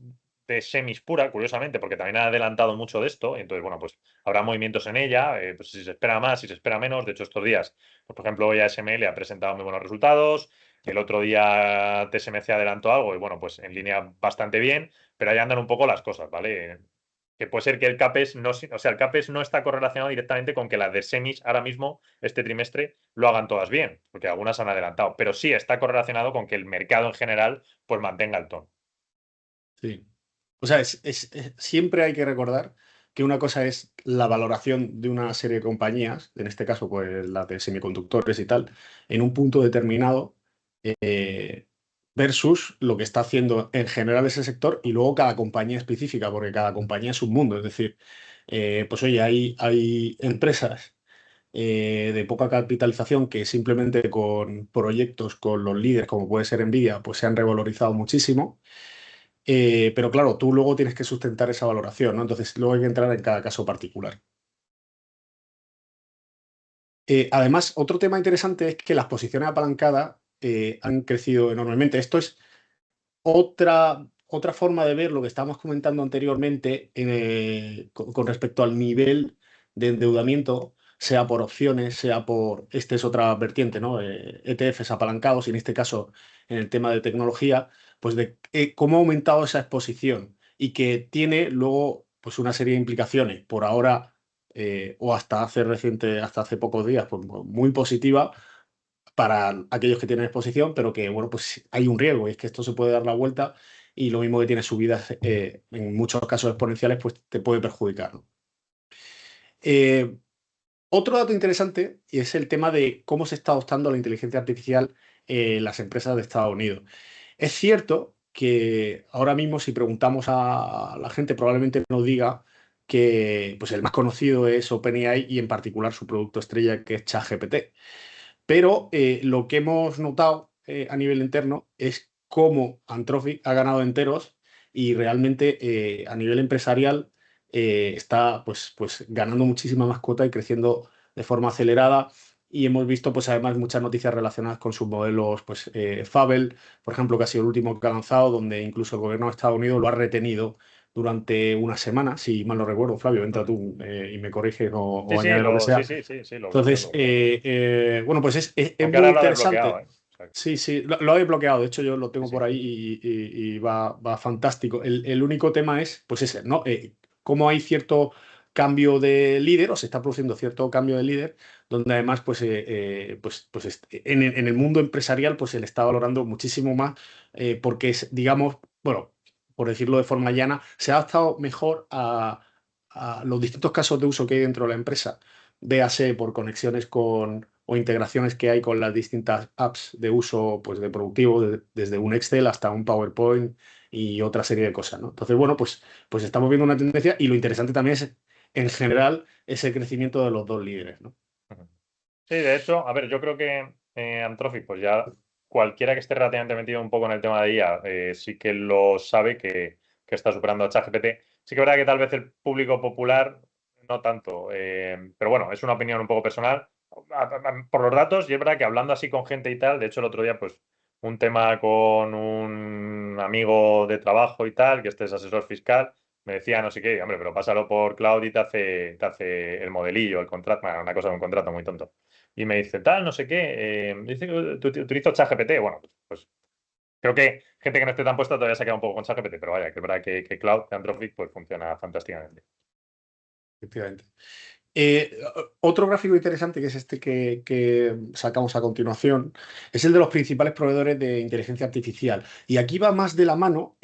[SPEAKER 1] de semis pura, curiosamente, porque también ha adelantado mucho de esto, entonces, bueno, pues habrá movimientos en ella, pues si se espera más, si se espera menos, de hecho estos días, pues, por ejemplo, hoy ASML ha presentado muy buenos resultados, el otro día TSMC adelantó algo y bueno, pues en línea bastante bien, pero ahí andan un poco las cosas, ¿vale? Que puede ser que el CAPEX no, o sea, el CAPEX no está correlacionado directamente con que las de semis ahora mismo, este trimestre, lo hagan todas bien, porque algunas han adelantado, pero sí está correlacionado con que el mercado en general pues mantenga el tono.
[SPEAKER 2] Sí. O sea, siempre hay que recordar que una cosa es la valoración de una serie de compañías, en este caso, pues las de semiconductores y tal, en un punto determinado, eh, versus lo que está haciendo en general ese sector y luego cada compañía específica, porque cada compañía es un mundo. Es decir, pues oye, hay empresas de poca capitalización que simplemente con proyectos, con los líderes, como puede ser Nvidia, pues se han revalorizado muchísimo. Pero claro, tú luego tienes que sustentar esa valoración, ¿no? Entonces, luego hay que entrar en cada caso particular. Además, otro tema interesante es que las posiciones apalancadas han crecido enormemente. Esto es otra forma de ver lo que estábamos comentando anteriormente con respecto al nivel de endeudamiento, sea por opciones, sea por, este es otra vertiente, ¿no? ETFs apalancados, y en este caso en el tema de tecnología, pues de cómo ha aumentado esa exposición y que tiene luego pues una serie de implicaciones. Por ahora, o hasta hace pocos días, pues muy positiva para aquellos que tienen exposición, pero que, bueno, pues hay un riesgo y es que esto se puede dar la vuelta y lo mismo que tiene subidas en muchos casos exponenciales, pues te puede perjudicar, ¿no? Eh, Otro dato interesante y es el tema de cómo se está adoptando la inteligencia artificial en las empresas de Estados Unidos. Es cierto que ahora mismo si preguntamos a la gente probablemente nos diga que pues el más conocido es OpenAI y en particular su producto estrella que es ChatGPT. Pero lo que hemos notado a nivel interno es cómo Anthropic ha ganado enteros y realmente a nivel empresarial está pues ganando muchísima más cuota y creciendo de forma acelerada. Y hemos visto pues además muchas noticias relacionadas con sus modelos, pues Fable, por ejemplo, que ha sido el último que ha lanzado, donde incluso el gobierno de Estados Unidos lo ha retenido durante una semana, si mal no recuerdo. Flavio, entra
[SPEAKER 1] Ujú.
[SPEAKER 2] tú y me corriges
[SPEAKER 1] Sí,
[SPEAKER 2] o
[SPEAKER 1] sí,
[SPEAKER 2] añade lo que
[SPEAKER 1] sí,
[SPEAKER 2] sea.
[SPEAKER 1] sí, sí, sí, lo bloqueo,
[SPEAKER 2] Entonces,
[SPEAKER 1] lo bloqueo.
[SPEAKER 2] bueno, pues es
[SPEAKER 1] Aunque
[SPEAKER 2] muy
[SPEAKER 1] ahora lo ha desbloqueado,
[SPEAKER 2] interesante.
[SPEAKER 1] ¿eh? O sea,
[SPEAKER 2] Sí, sí, lo he bloqueado. De hecho, yo lo
[SPEAKER 1] sí,
[SPEAKER 2] tengo
[SPEAKER 1] sí.
[SPEAKER 2] por ahí y va fantástico. El único tema es, pues ese, ¿no? Cómo hay cierto cambio de líder, o se está produciendo cierto cambio de líder, donde además, en el mundo empresarial, pues se le está valorando muchísimo más, porque es, digamos, bueno, por decirlo de forma llana, se ha adaptado mejor a los distintos casos de uso que hay dentro de la empresa, véase por conexiones con o integraciones que hay con las distintas apps de uso pues, de productivo, desde un Excel hasta un PowerPoint y otra serie de cosas, ¿no? Entonces, bueno, pues estamos viendo una tendencia y lo interesante también es, en general, ese crecimiento de los dos líderes, ¿no?
[SPEAKER 1] Ujú. Sí, de hecho, a ver, yo creo que Anthropic, pues ya cualquiera que esté relativamente metido un poco en el tema de IA, sí que lo sabe que está superando a ChatGPT. Sí que es verdad que tal vez el público popular no tanto, pero bueno, es una opinión un poco personal. Por los datos, y es verdad que hablando así con gente y tal, de hecho el otro día, pues un tema con un amigo de trabajo y tal, que este es asesor fiscal, me decía no sé qué, hombre, pero pásalo por cloud y te hace el modelillo, el contrato, bueno, una cosa de un contrato muy tonto. Y me dice, tal, no sé qué, dice que utilizo ChatGPT. Bueno, pues creo que gente que no esté tan puesta todavía se ha quedado un poco con ChatGPT, pero vaya, que es verdad que Cloud de Anthropic pues funciona fantásticamente.
[SPEAKER 2] Efectivamente. Otro gráfico interesante, que es este que sacamos a continuación, es el de los principales proveedores de inteligencia artificial. Y aquí va más de la mano,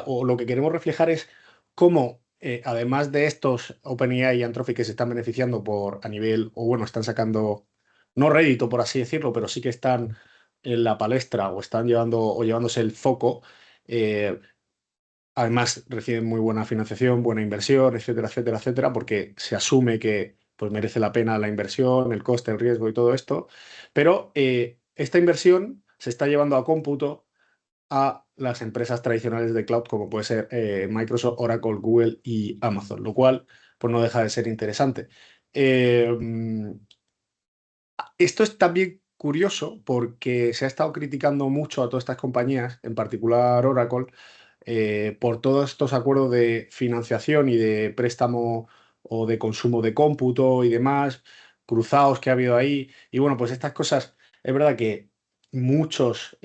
[SPEAKER 2] o lo que queremos reflejar es cómo, además de estos OpenAI y Anthropic que se están beneficiando a nivel, o bueno, están sacando, no rédito, por así decirlo, pero sí que están en la palestra o están llevándose el foco. eh, Además, reciben muy buena financiación, buena inversión, etcétera, etcétera, etcétera, porque se asume que pues, merece la pena la inversión, el coste, el riesgo y todo esto. Pero esta inversión se está llevando a cómputo a las empresas tradicionales de cloud, como puede ser Microsoft, Oracle, Google y Amazon, lo cual pues no deja de ser interesante. Eh, Esto es también curioso porque se ha estado criticando mucho a todas estas compañías, en particular Oracle, por todos estos acuerdos de financiación y de préstamo o de consumo de cómputo y demás, cruzados que ha habido ahí. Y bueno, pues estas cosas, es verdad que muchos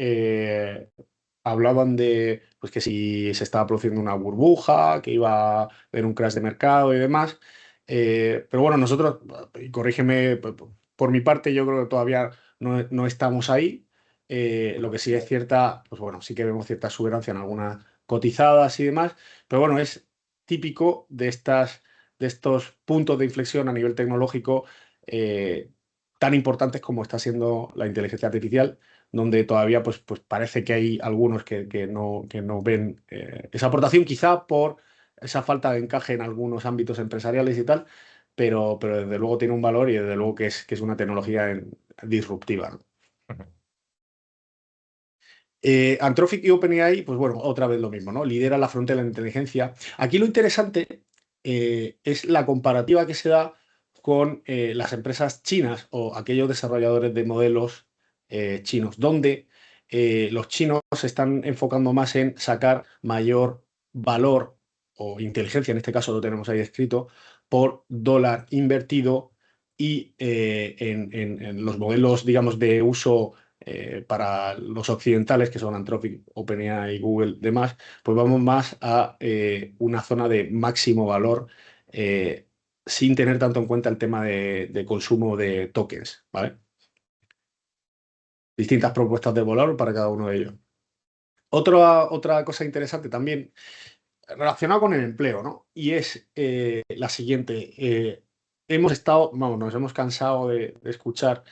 [SPEAKER 2] hablaban de pues que si se estaba produciendo una burbuja, que iba a haber un crash de mercado y demás. Pero bueno, nosotros, y corrígeme, por mi parte, yo creo que todavía no estamos ahí. Lo que sí es cierta, pues bueno, sí que vemos cierta exuberancia en algunas cotizadas y demás, pero bueno, es típico de estos puntos de inflexión a nivel tecnológico tan importantes como está siendo la inteligencia artificial, donde todavía pues parece que hay algunos que no ven esa aportación, quizá por esa falta de encaje en algunos ámbitos empresariales y tal, pero desde luego tiene un valor y desde luego que es una tecnología disruptiva, ¿no? Anthropic y OpenAI, pues bueno, otra vez lo mismo, ¿no? Lidera la frontera de la inteligencia. Aquí lo interesante es la comparativa que se da con las empresas chinas o aquellos desarrolladores de modelos chinos, donde los chinos se están enfocando más en sacar mayor valor o inteligencia, en este caso lo tenemos ahí escrito, por dólar invertido y en los modelos, digamos, de uso para los occidentales, que son Anthropic, OpenAI, Google, demás, pues vamos más a una zona de máximo valor sin tener tanto en cuenta el tema de consumo de tokens, ¿vale? Distintas propuestas de valor para cada uno de ellos. Otra cosa interesante también relacionado con el empleo, ¿no? Y es la siguiente. Vamos, nos hemos cansado de escuchar.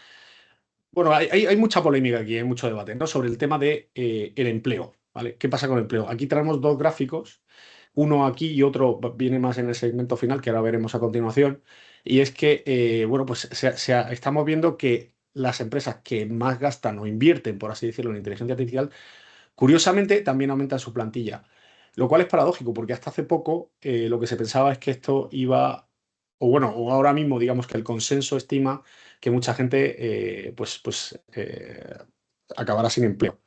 [SPEAKER 2] Bueno, hay mucha polémica aquí, hay mucho debate, ¿no? Sobre el tema de el empleo, ¿vale? ¿Qué pasa con el empleo? Aquí tenemos dos gráficos, uno aquí y otro viene más en el segmento final, que ahora veremos a continuación, y es que, bueno, pues estamos viendo que las empresas que más gastan o invierten, por así decirlo, en inteligencia artificial, curiosamente también aumentan su plantilla, lo cual es paradójico, porque hasta hace poco lo que se pensaba es que esto iba, o bueno, o ahora mismo digamos que el consenso estima que mucha gente acabará sin empleo.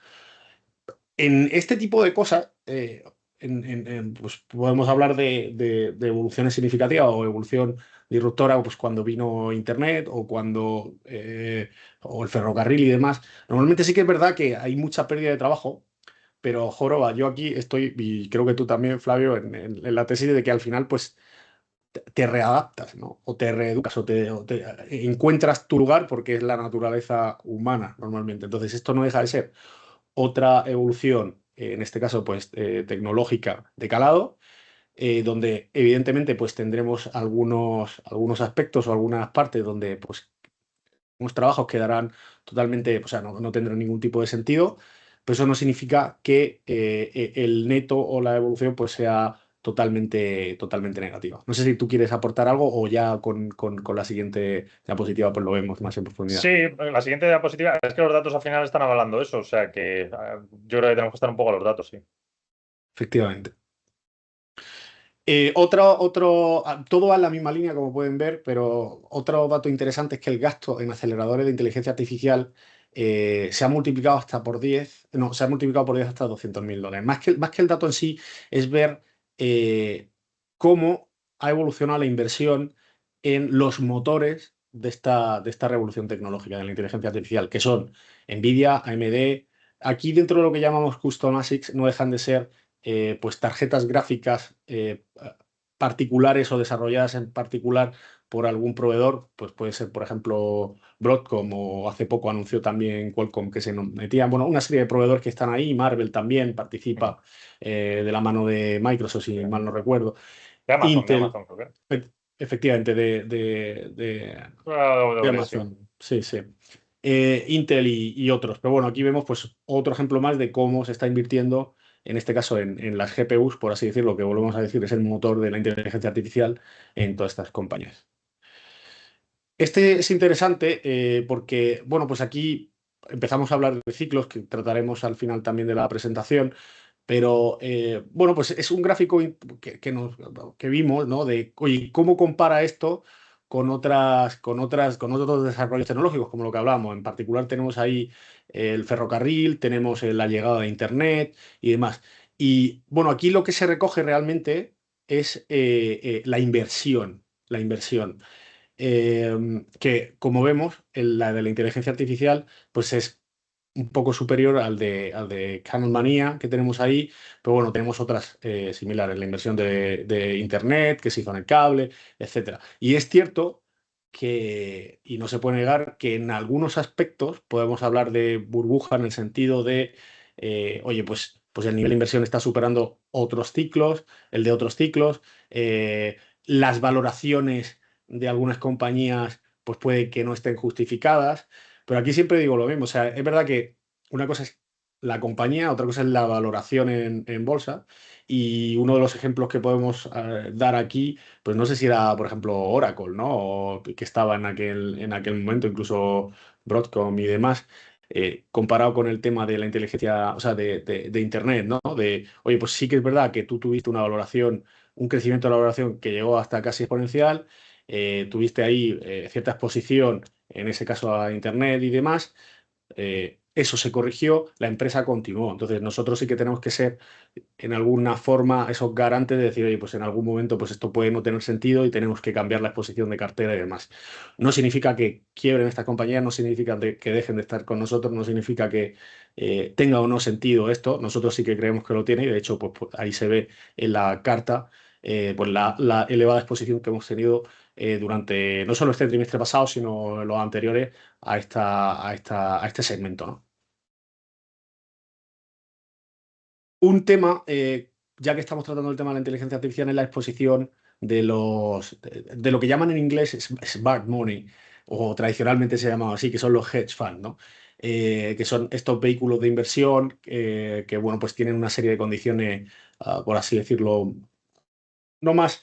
[SPEAKER 2] En este tipo de cosas, pues podemos hablar de evoluciones significativas o evolución disruptora, pues cuando vino Internet o cuando o el ferrocarril y demás. Normalmente sí que es verdad que hay mucha pérdida de trabajo, pero joroba, yo aquí estoy, y creo que tú también, Flavio, en la tesis de que al final, pues, te readaptas, ¿no? O te reeducas, o te encuentras tu lugar porque es la naturaleza humana normalmente. Entonces, esto no deja de ser otra evolución, en este caso, pues, tecnológica de calado, donde evidentemente, pues, tendremos algunos aspectos o algunas partes donde, pues, unos trabajos quedarán totalmente, o sea, no tendrán ningún tipo de sentido, pero eso no significa que el neto o la evolución pues sea totalmente negativa. No sé si tú quieres aportar algo o ya con la siguiente diapositiva pues lo vemos más en
[SPEAKER 1] Sí,
[SPEAKER 2] profundidad.
[SPEAKER 1] la siguiente diapositiva es que los datos al final están avalando eso, o sea que yo creo que tenemos que estar un poco a los datos, sí.
[SPEAKER 2] Efectivamente. Todo va en la misma línea, como pueden ver, pero otro dato interesante es que el gasto en aceleradores de inteligencia artificial se ha multiplicado hasta por 10, no, se ha multiplicado por 10 hasta $200.000. Más que el dato en sí, es ver cómo ha evolucionado la inversión en los motores de esta revolución tecnológica de la inteligencia artificial, que son NVIDIA, AMD. Aquí dentro de lo que llamamos custom ASICs no dejan de ser pues tarjetas gráficas particulares o desarrolladas en particular por algún proveedor, pues puede ser, por ejemplo, Broadcom o hace poco anunció también Qualcomm que se metían, bueno, una serie de proveedores que están ahí, Marvel también
[SPEAKER 1] Ujú.
[SPEAKER 2] participa de la mano de Microsoft, si mal no recuerdo,
[SPEAKER 1] De
[SPEAKER 2] Intel,
[SPEAKER 1] Amazon, creo que.
[SPEAKER 2] efectivamente, de
[SPEAKER 1] Sí.
[SPEAKER 2] Amazon, sí, sí. Intel y otros. Pero bueno, aquí vemos pues otro ejemplo más de cómo se está invirtiendo, en este caso en las GPUs, por así decirlo, que volvemos a decir es el motor de la inteligencia artificial en todas estas compañías. Este es interesante porque, bueno, pues aquí empezamos a hablar de ciclos que trataremos al final también de la presentación, Pero bueno, pues es un gráfico que vimos, ¿no? De, oye, ¿cómo compara esto con otros desarrollos tecnológicos, como lo que hablamos? En particular tenemos ahí el ferrocarril, tenemos la llegada de Internet y demás. Y bueno, aquí lo que se recoge realmente es la inversión. La inversión. Que como vemos, la de la inteligencia artificial, pues es un poco superior al de Canon Manía que tenemos ahí, pero bueno, tenemos otras similares, la inversión de Internet que se hizo en el cable, etcétera. Y es cierto que, y no se puede negar, que en algunos aspectos podemos hablar de burbuja en el sentido de, oye, pues el nivel de inversión está superando otros ciclos, el de otros ciclos, las valoraciones de algunas compañías pues puede que no estén justificadas, pero aquí siempre digo lo mismo, o sea, es verdad que una cosa es la compañía, otra cosa es la valoración en bolsa y uno de los ejemplos que podemos dar aquí, pues no sé si era, por ejemplo, Oracle, ¿no? O que estaba en aquel momento, incluso Broadcom y demás. Comparado con el tema de la inteligencia, o sea, de Internet, ¿no? De, oye, pues sí que es verdad que tú tuviste una valoración, un crecimiento de la valoración que llegó hasta casi exponencial, tuviste ahí cierta exposición, en ese caso a Internet y demás, eso se corrigió, la empresa continuó. Entonces nosotros sí que tenemos que ser en alguna forma esos garantes de decir, oye, pues en algún momento pues esto puede no tener sentido y tenemos que cambiar la exposición de cartera y demás. No significa que quiebren estas compañías, no significa que dejen de estar con nosotros, no significa que tenga o no sentido esto. Nosotros sí que creemos que lo tiene y de hecho pues ahí se ve en la carta pues la elevada exposición que hemos tenido durante no solo este trimestre pasado, sino los anteriores a este segmento, ¿no? Un tema, ya que estamos tratando el tema de la inteligencia artificial, es la exposición de lo que llaman en inglés smart money, o tradicionalmente se llamaba así, que son los hedge funds, ¿no? Que son estos vehículos de inversión que, bueno, pues tienen una serie de condiciones, por así decirlo, no más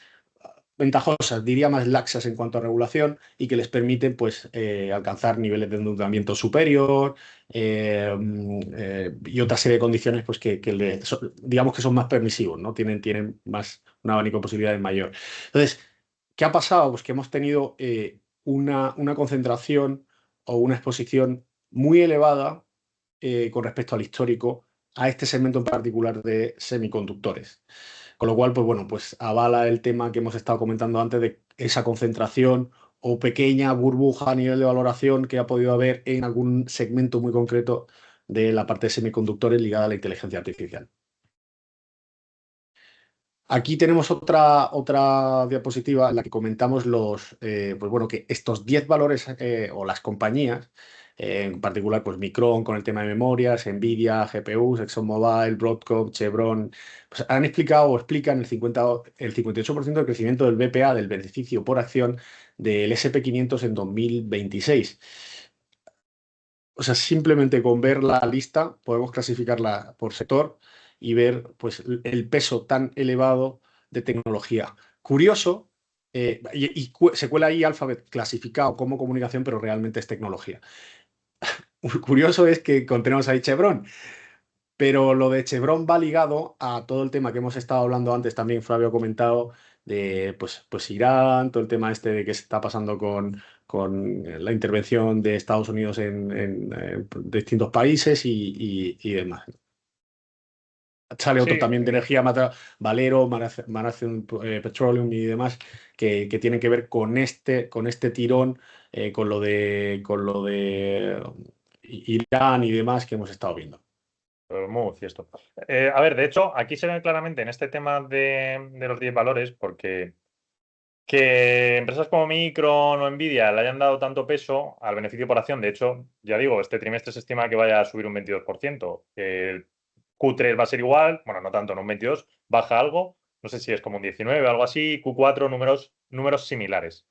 [SPEAKER 2] ventajosas, diría más laxas en cuanto a regulación y que les permiten pues alcanzar niveles de endeudamiento superior y otra serie de condiciones pues digamos que son más permisivos, ¿no? Tienen más un abanico de posibilidades mayor. Entonces, ¿qué ha pasado? Pues que hemos tenido una concentración o una exposición muy elevada con respecto al histórico a este segmento en particular de semiconductores. Con lo cual, pues bueno, pues avala el tema que hemos estado comentando antes de esa concentración o pequeña burbuja a nivel de valoración que ha podido haber en algún segmento muy concreto de la parte de semiconductores ligada a la inteligencia artificial. Aquí tenemos otra diapositiva en la que comentamos pues bueno, que estos 10 valores o las compañías, en particular pues Micron con el tema de memorias, Nvidia, GPUs, ExxonMobil, Broadcom, Chevron, pues han explicado o explican el 58% del crecimiento del BPA, del beneficio por acción del SP 500 en 2026. O sea, simplemente con ver la lista podemos clasificarla por sector y ver pues, el peso tan elevado de tecnología. Curioso, se cuela ahí Alphabet clasificado como comunicación, pero realmente es tecnología. Curioso es que encontremos ahí Chevron, pero lo de Chevron va ligado a todo el tema que hemos estado hablando antes, también Flavio ha comentado, de pues Irán, todo el tema este de qué se está pasando con la intervención de Estados Unidos en distintos países y demás. Sale
[SPEAKER 1] Sí,
[SPEAKER 2] otro también de energía, Valero, Marathon Petroleum y demás, que tienen que ver con este tirón, con lo de Irán y demás que hemos estado viendo.
[SPEAKER 1] muy cierto. A ver, de hecho, aquí se ve claramente en este tema de los 10 valores, porque que empresas como Micron o Nvidia le hayan dado tanto peso al beneficio por acción. De hecho, ya digo, este trimestre se estima que vaya a subir un 22%. El Q3 va a ser igual, bueno, no tanto, no un 22, baja algo, no sé si es como un 19 o algo así, Q4 números similares.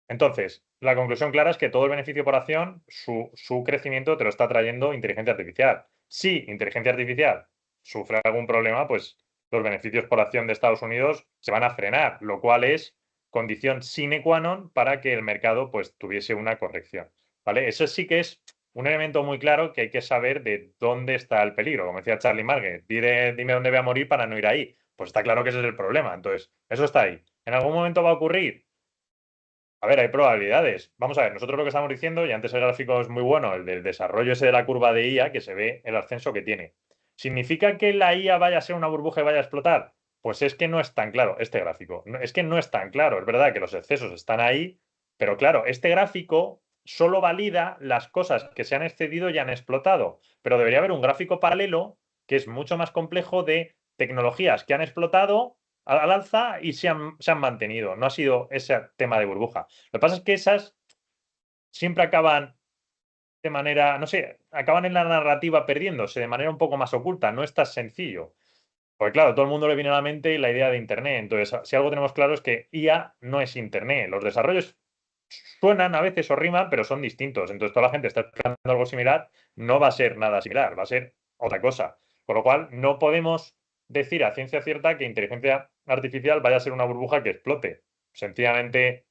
[SPEAKER 1] Entonces, la conclusión clara es que todo el beneficio por acción, su crecimiento te lo está trayendo inteligencia artificial. Si inteligencia artificial sufre algún problema, pues los beneficios por acción de Estados Unidos se van a frenar, lo cual es condición sine qua non para que el mercado pues tuviese una corrección. ¿Vale? Eso sí que es un elemento muy claro que hay que saber de dónde está el peligro. Como decía Charlie Market, dime dónde voy a morir para no ir ahí. Pues está claro que ese es el problema. Entonces, eso está ahí. ¿En algún momento va a ocurrir? A ver, hay probabilidades. Vamos a ver, nosotros lo que estamos diciendo, y antes el gráfico es muy bueno, el del desarrollo ese de la curva de IA, que se ve el ascenso que tiene. ¿Significa que la IA vaya a ser una burbuja y vaya a explotar? Pues es que no es tan claro este gráfico. Es que no es tan claro. Es verdad que los excesos están ahí, pero claro, este gráfico solo valida las cosas que se han excedido y han explotado. Pero debería haber un gráfico paralelo que es mucho más complejo de tecnologías que han explotado al alza y se han mantenido. No ha sido ese tema de burbuja. Lo que pasa es que esas siempre acaban de manera, no sé, acaban en la narrativa perdiéndose de manera un poco más oculta. No es tan sencillo. Porque claro, todo el mundo le viene a la mente la idea de Internet. Entonces, si algo tenemos claro es que IA no es Internet. Los desarrollos suenan a veces o riman, pero son distintos. Entonces, toda la gente está esperando algo similar. No va a ser nada similar, va a ser otra cosa. Con lo cual, no podemos decir a ciencia cierta que inteligencia artificial vaya a ser una burbuja que explote. Sencillamente,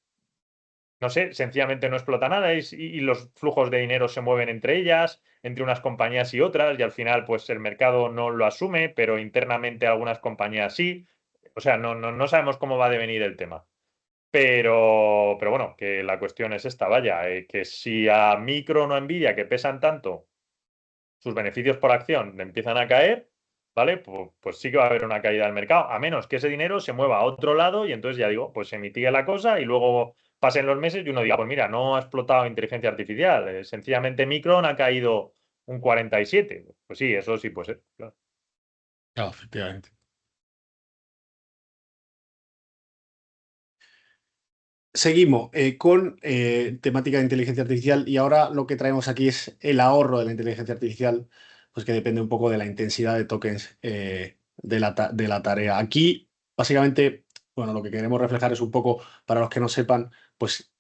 [SPEAKER 1] no sé, sencillamente no explota nada y los flujos de dinero se mueven entre ellas, entre unas compañías y otras, y al final, pues el mercado no lo asume, pero internamente algunas compañías sí. O sea, no sabemos cómo va a devenir el tema. Pero bueno, que la cuestión es esta, vaya, que si a Micron o a Nvidia, que pesan tanto, sus beneficios por acción empiezan a caer, ¿vale? Pues sí que va a haber una caída del mercado, a menos que ese dinero se mueva a otro lado y entonces ya digo, pues se mitigue la cosa y luego pasen los meses y uno diga, pues mira, no ha explotado inteligencia artificial, sencillamente Micron ha caído un 47. Pues sí, eso sí puede ser, claro.
[SPEAKER 2] Claro, efectivamente. Seguimos con temática de inteligencia artificial y ahora lo que traemos aquí es el ahorro de la inteligencia artificial, pues que depende un poco de la intensidad de tokens de la tarea. Aquí, básicamente, bueno, lo que queremos reflejar es un poco, para los que no sepan, pues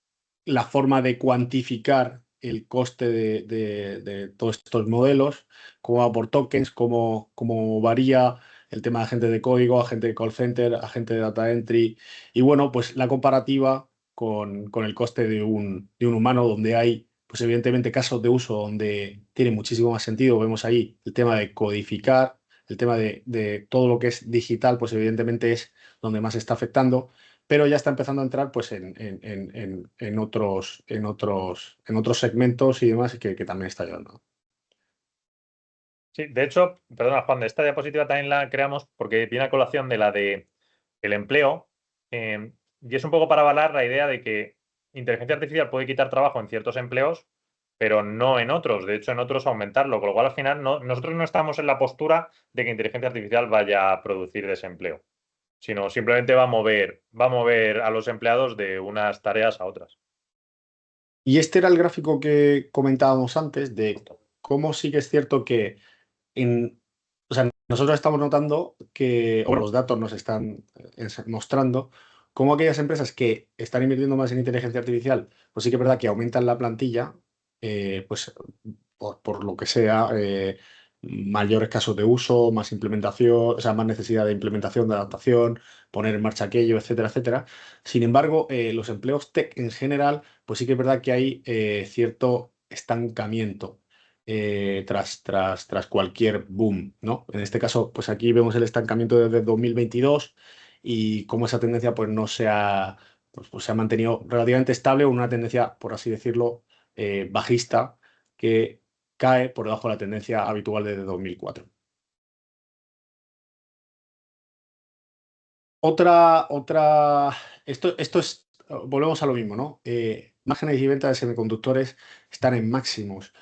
[SPEAKER 2] la forma de cuantificar el coste de todos estos modelos, cómo va por tokens, cómo varía el tema de agente de código, agente de call center, agente de data entry y bueno, pues la comparativa con el coste de un humano, donde hay, pues evidentemente, casos de uso donde tiene muchísimo más sentido. Vemos ahí el tema de codificar, el tema de todo lo que es digital, pues evidentemente es donde más está afectando, pero ya está empezando a entrar pues en otros segmentos y demás que también está ayudando.
[SPEAKER 1] Sí, de hecho, perdona, Juan, de esta diapositiva también la creamos porque viene a colación de la de el empleo, y es un poco para avalar la idea de que inteligencia artificial puede quitar trabajo en ciertos empleos, pero no en otros. De hecho, en otros aumentarlo, con lo cual al final nosotros no estamos en la postura de que inteligencia artificial vaya a producir desempleo, sino simplemente va a mover a los empleados de unas tareas a otras.
[SPEAKER 2] Y este era el gráfico que comentábamos antes de cómo sí que es cierto que o sea, nosotros estamos notando que, o los datos nos están mostrando cómo aquellas empresas que están invirtiendo más en inteligencia artificial, pues sí que es verdad que aumentan la plantilla, pues por lo que sea, mayores casos de uso, más implementación, o sea, más necesidad de implementación, de adaptación, poner en marcha aquello, etcétera, etcétera. Sin embargo, los empleos tech en general, pues sí que es verdad que hay cierto estancamiento tras cualquier boom, ¿no? En este caso, pues aquí vemos el estancamiento desde 2022 y cómo esa tendencia pues no pues se ha mantenido relativamente estable o una tendencia, por así decirlo, bajista que cae por debajo de la tendencia habitual desde 2004. Esto es, volvemos a lo mismo, ¿no? Márgenes y ventas de semiconductores están en máximos.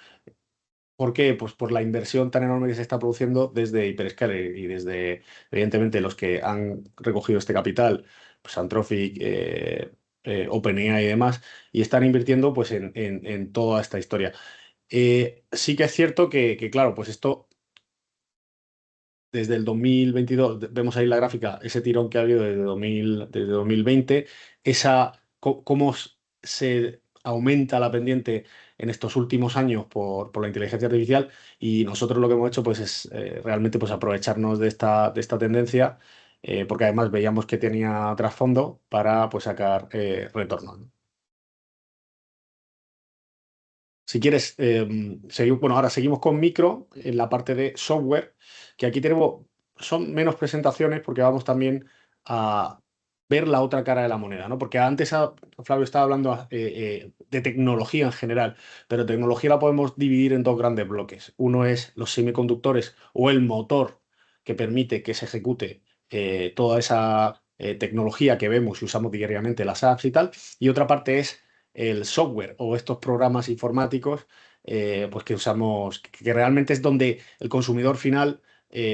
[SPEAKER 2] ¿Por qué? Pues por la inversión tan enorme que se está produciendo desde Hyperscaler y desde, evidentemente, los que han recogido este capital, pues Anthropic, OpenAI y demás, y están invirtiendo pues en toda esta historia. Sí que es cierto que, claro, pues esto desde el 2022, vemos ahí la gráfica, ese tirón que ha habido desde 2020, cómo se aumenta la pendiente en estos últimos años por la inteligencia artificial y nosotros lo que hemos hecho pues es realmente pues aprovecharnos de esta tendencia porque además veíamos que tenía trasfondo para pues sacar retorno, ¿no? Si quieres, bueno, ahora seguimos con micro en la parte de software, que aquí tenemos, son menos presentaciones porque vamos también a ver la otra cara de la moneda, ¿no? Porque antes Flavio estaba hablando de tecnología en general, pero tecnología la podemos dividir en dos grandes bloques. Uno es los semiconductores o el motor que permite que se ejecute toda esa tecnología que vemos y usamos diariamente, las apps y tal, y otra parte es el software o estos programas informáticos pues que usamos, que realmente es donde el consumidor final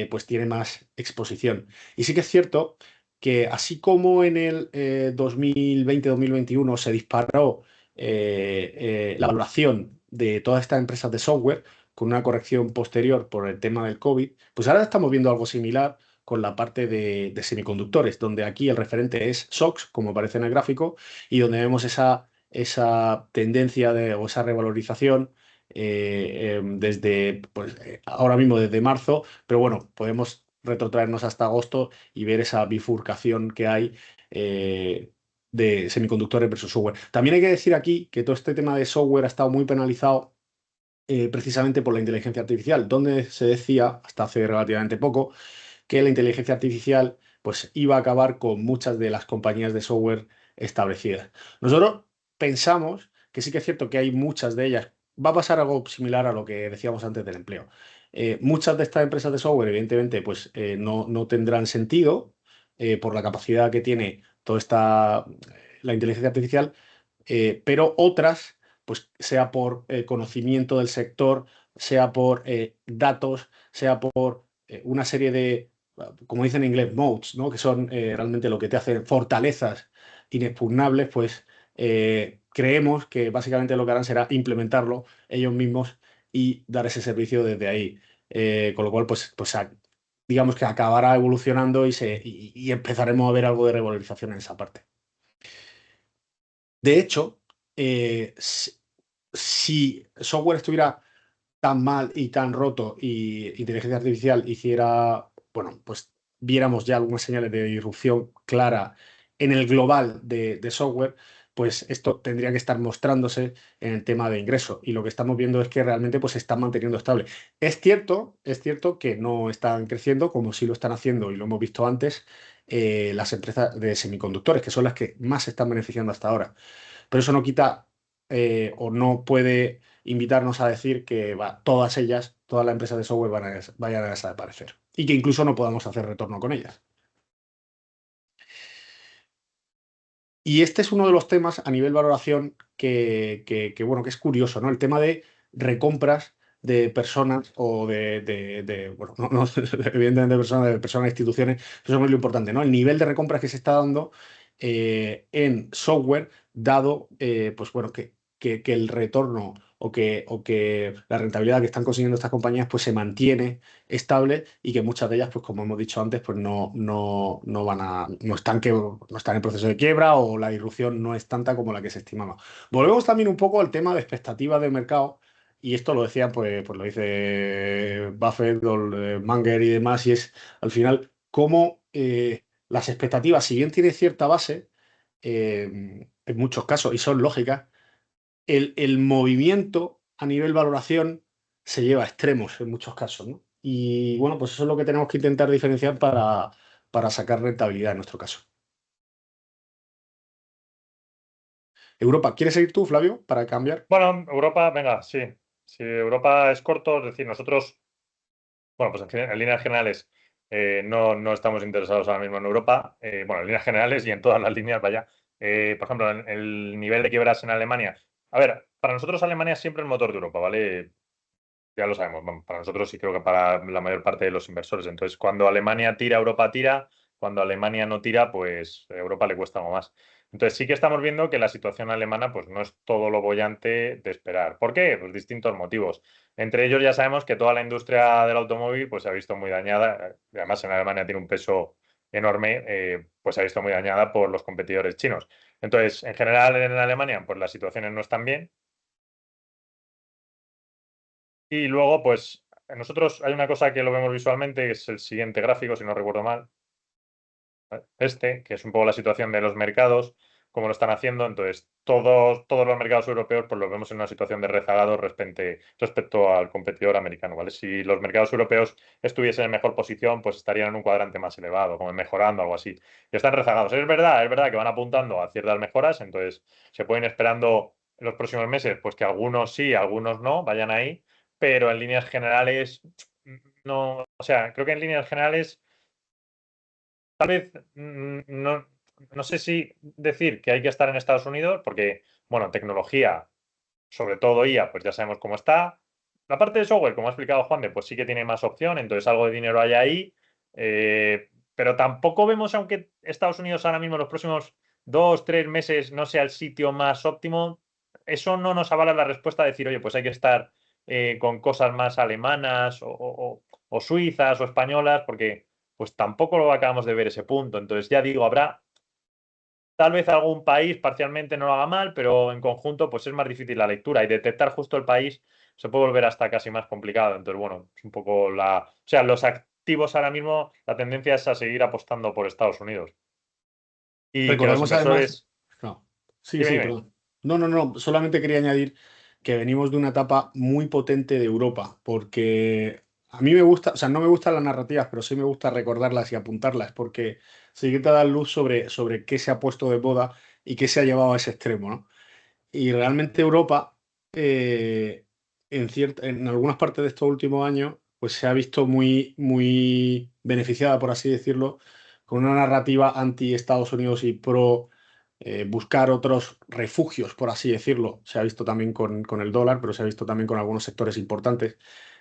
[SPEAKER 2] pues tiene más exposición. Y sí que es cierto que así como en el 2020-2021 se disparó la valoración de todas estas empresas de software con una corrección posterior por el tema del COVID, pues ahora estamos viendo algo similar con la parte de semiconductores, donde aquí el referente es SOX, como aparece en el gráfico, y donde vemos esa tendencia o esa revalorización desde pues, ahora mismo desde marzo, pero bueno, podemos retrotraernos hasta agosto y ver esa bifurcación que hay de semiconductores versus software. También hay que decir aquí que todo este tema de software ha estado muy penalizado precisamente por la inteligencia artificial, donde se decía, hasta hace relativamente poco, que la inteligencia artificial pues iba a acabar con muchas de las compañías de software establecidas. Nosotros pensamos que sí que es cierto que hay muchas de ellas. Va a pasar algo similar a lo que decíamos antes del empleo. Muchas de estas empresas de software, evidentemente, pues no tendrán sentido por la capacidad que tiene toda la inteligencia artificial, pero otras, pues sea por conocimiento del sector, sea por datos, sea por una serie de como dicen en inglés, moats, ¿no? Que son realmente lo que te hacen fortalezas inexpugnables, pues creemos que básicamente lo que harán será implementarlo ellos mismos y dar ese servicio desde ahí. Con lo cual, digamos que acabará evolucionando y empezaremos a ver algo de revalorización en esa parte. De hecho, si software estuviera tan mal y tan roto y inteligencia artificial hiciera, bueno, pues viéramos ya algunas señales de irrupción clara en el global de software, pues esto tendría que estar mostrándose en el tema de ingreso. Y lo que estamos viendo es que realmente pues se están manteniendo estable. Es cierto que no están creciendo como sí lo están haciendo y lo hemos visto antes las empresas de semiconductores, que son las que más se están beneficiando hasta ahora. Pero eso no quita o no puede invitarnos a decir que todas ellas, todas las empresas de software vayan a desaparecer y que incluso no podamos hacer retorno con ellas. Y este es uno de los temas a nivel valoración bueno, que es curioso, ¿no? El tema de recompras de personas o bueno, evidentemente de personas e instituciones, eso es lo importante, ¿no? El nivel de recompras que se está dando en software, dado, pues bueno, que el retorno o que la rentabilidad que están consiguiendo estas compañías pues se mantiene estable y que muchas de ellas, pues como hemos dicho antes, pues no están en proceso de quiebra o la irrupción no es tanta como la que se estimaba. Volvemos también un poco al tema de expectativas de mercado y esto lo decían, pues lo dice Buffett, Munger y demás, y es al final cómo las expectativas, si bien tiene cierta base, en muchos casos, y son lógicas, el movimiento a nivel valoración se lleva a extremos en muchos casos, ¿no? Y bueno, pues eso es lo que tenemos que intentar diferenciar para sacar rentabilidad en nuestro caso. Europa, ¿quieres seguir tú, Flavio, para cambiar?
[SPEAKER 1] Bueno, Europa, venga, sí. Si Europa es corto, es decir, nosotros, bueno, pues en líneas generales no estamos interesados ahora mismo en Europa. Bueno, en líneas generales y en todas las líneas, vaya. Por ejemplo, en el nivel de quiebras en Alemania. A ver, para nosotros Alemania es siempre el motor de Europa, ¿vale? Ya lo sabemos, bueno, para nosotros y creo que para la mayor parte de los inversores. Entonces, cuando Alemania tira, Europa tira. Cuando Alemania no tira, pues a Europa le cuesta algo más. Entonces, sí que estamos viendo que la situación alemana pues, no es todo lo bollante de esperar. ¿Por qué? Pues distintos motivos. Entre ellos ya sabemos que toda la industria del automóvil pues, se ha visto muy dañada. Además, en Alemania tiene un peso enorme, pues se ha visto muy dañada por los competidores chinos. Entonces, en general en Alemania, pues las situaciones no están bien. Y luego, pues, nosotros hay una cosa que lo vemos visualmente, que es el siguiente gráfico, si no recuerdo mal. Que es un poco la situación de los mercados. como lo están haciendo. Entonces, todos los mercados europeos pues los vemos en una situación de rezagado respecto al competidor americano, ¿vale? Si los mercados europeos estuviesen en mejor posición, pues estarían en un cuadrante más elevado, como mejorando, algo así. Y están rezagados. Es verdad que van apuntando a ciertas mejoras, entonces se pueden esperando en los próximos meses, pues que algunos sí, algunos no, vayan ahí, pero en líneas generales, no, o sea, creo que en líneas generales, tal vez no sé si decir que hay que estar en Estados Unidos, porque, bueno, tecnología, sobre todo IA, pues ya sabemos cómo está. La parte de software, como ha explicado Juan de, pues sí que tiene más opción, entonces algo de dinero hay ahí, pero tampoco vemos, aunque Estados Unidos ahora mismo en los próximos 2, 3 meses no sea el sitio más óptimo, eso no nos avala la respuesta de decir, oye, pues hay que estar con cosas más alemanas o suizas o españolas, porque pues tampoco lo acabamos de ver ese punto. Entonces ya digo, habrá tal vez algún país parcialmente no lo haga mal, pero en conjunto pues es más difícil la lectura y detectar justo el país se puede volver hasta casi más complicado. Entonces, bueno, es un poco o sea, los activos ahora mismo, la tendencia es a seguir apostando por Estados Unidos y que los
[SPEAKER 2] Recordemos además,
[SPEAKER 1] inversores,
[SPEAKER 2] no, sí,
[SPEAKER 1] dime,
[SPEAKER 2] sí,
[SPEAKER 1] dime.
[SPEAKER 2] perdón. No, no, no, solamente quería añadir que venimos de una etapa muy potente de Europa, porque a mí me gusta, o sea, no me gustan las narrativas, pero sí me gusta recordarlas y apuntarlas, porque sí que te dan luz sobre qué se ha puesto de moda y qué se ha llevado a ese extremo, ¿no? Y realmente Europa, en algunas partes de estos últimos años, pues se ha visto muy, muy beneficiada, por así decirlo, con una narrativa anti-Estados Unidos y pro buscar otros refugios, por así decirlo. Se ha visto también con el dólar, pero se ha visto también con algunos sectores importantes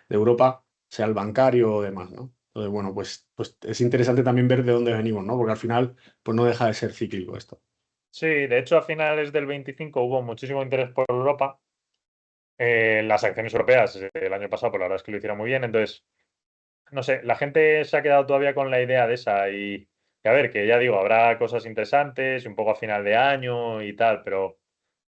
[SPEAKER 2] de Europa, sea el bancario o demás, ¿no? Entonces, bueno, pues es interesante también ver de dónde venimos, ¿no? Porque al final, pues no deja de ser cíclico esto.
[SPEAKER 1] Sí, de hecho a finales del 25 hubo muchísimo interés por Europa. Las acciones europeas el año pasado, pues la verdad es que lo hicieron muy bien. Entonces, no sé, la gente se ha quedado todavía con la idea de esa y a ver, que ya digo, habrá cosas interesantes, un poco a final de año y tal, pero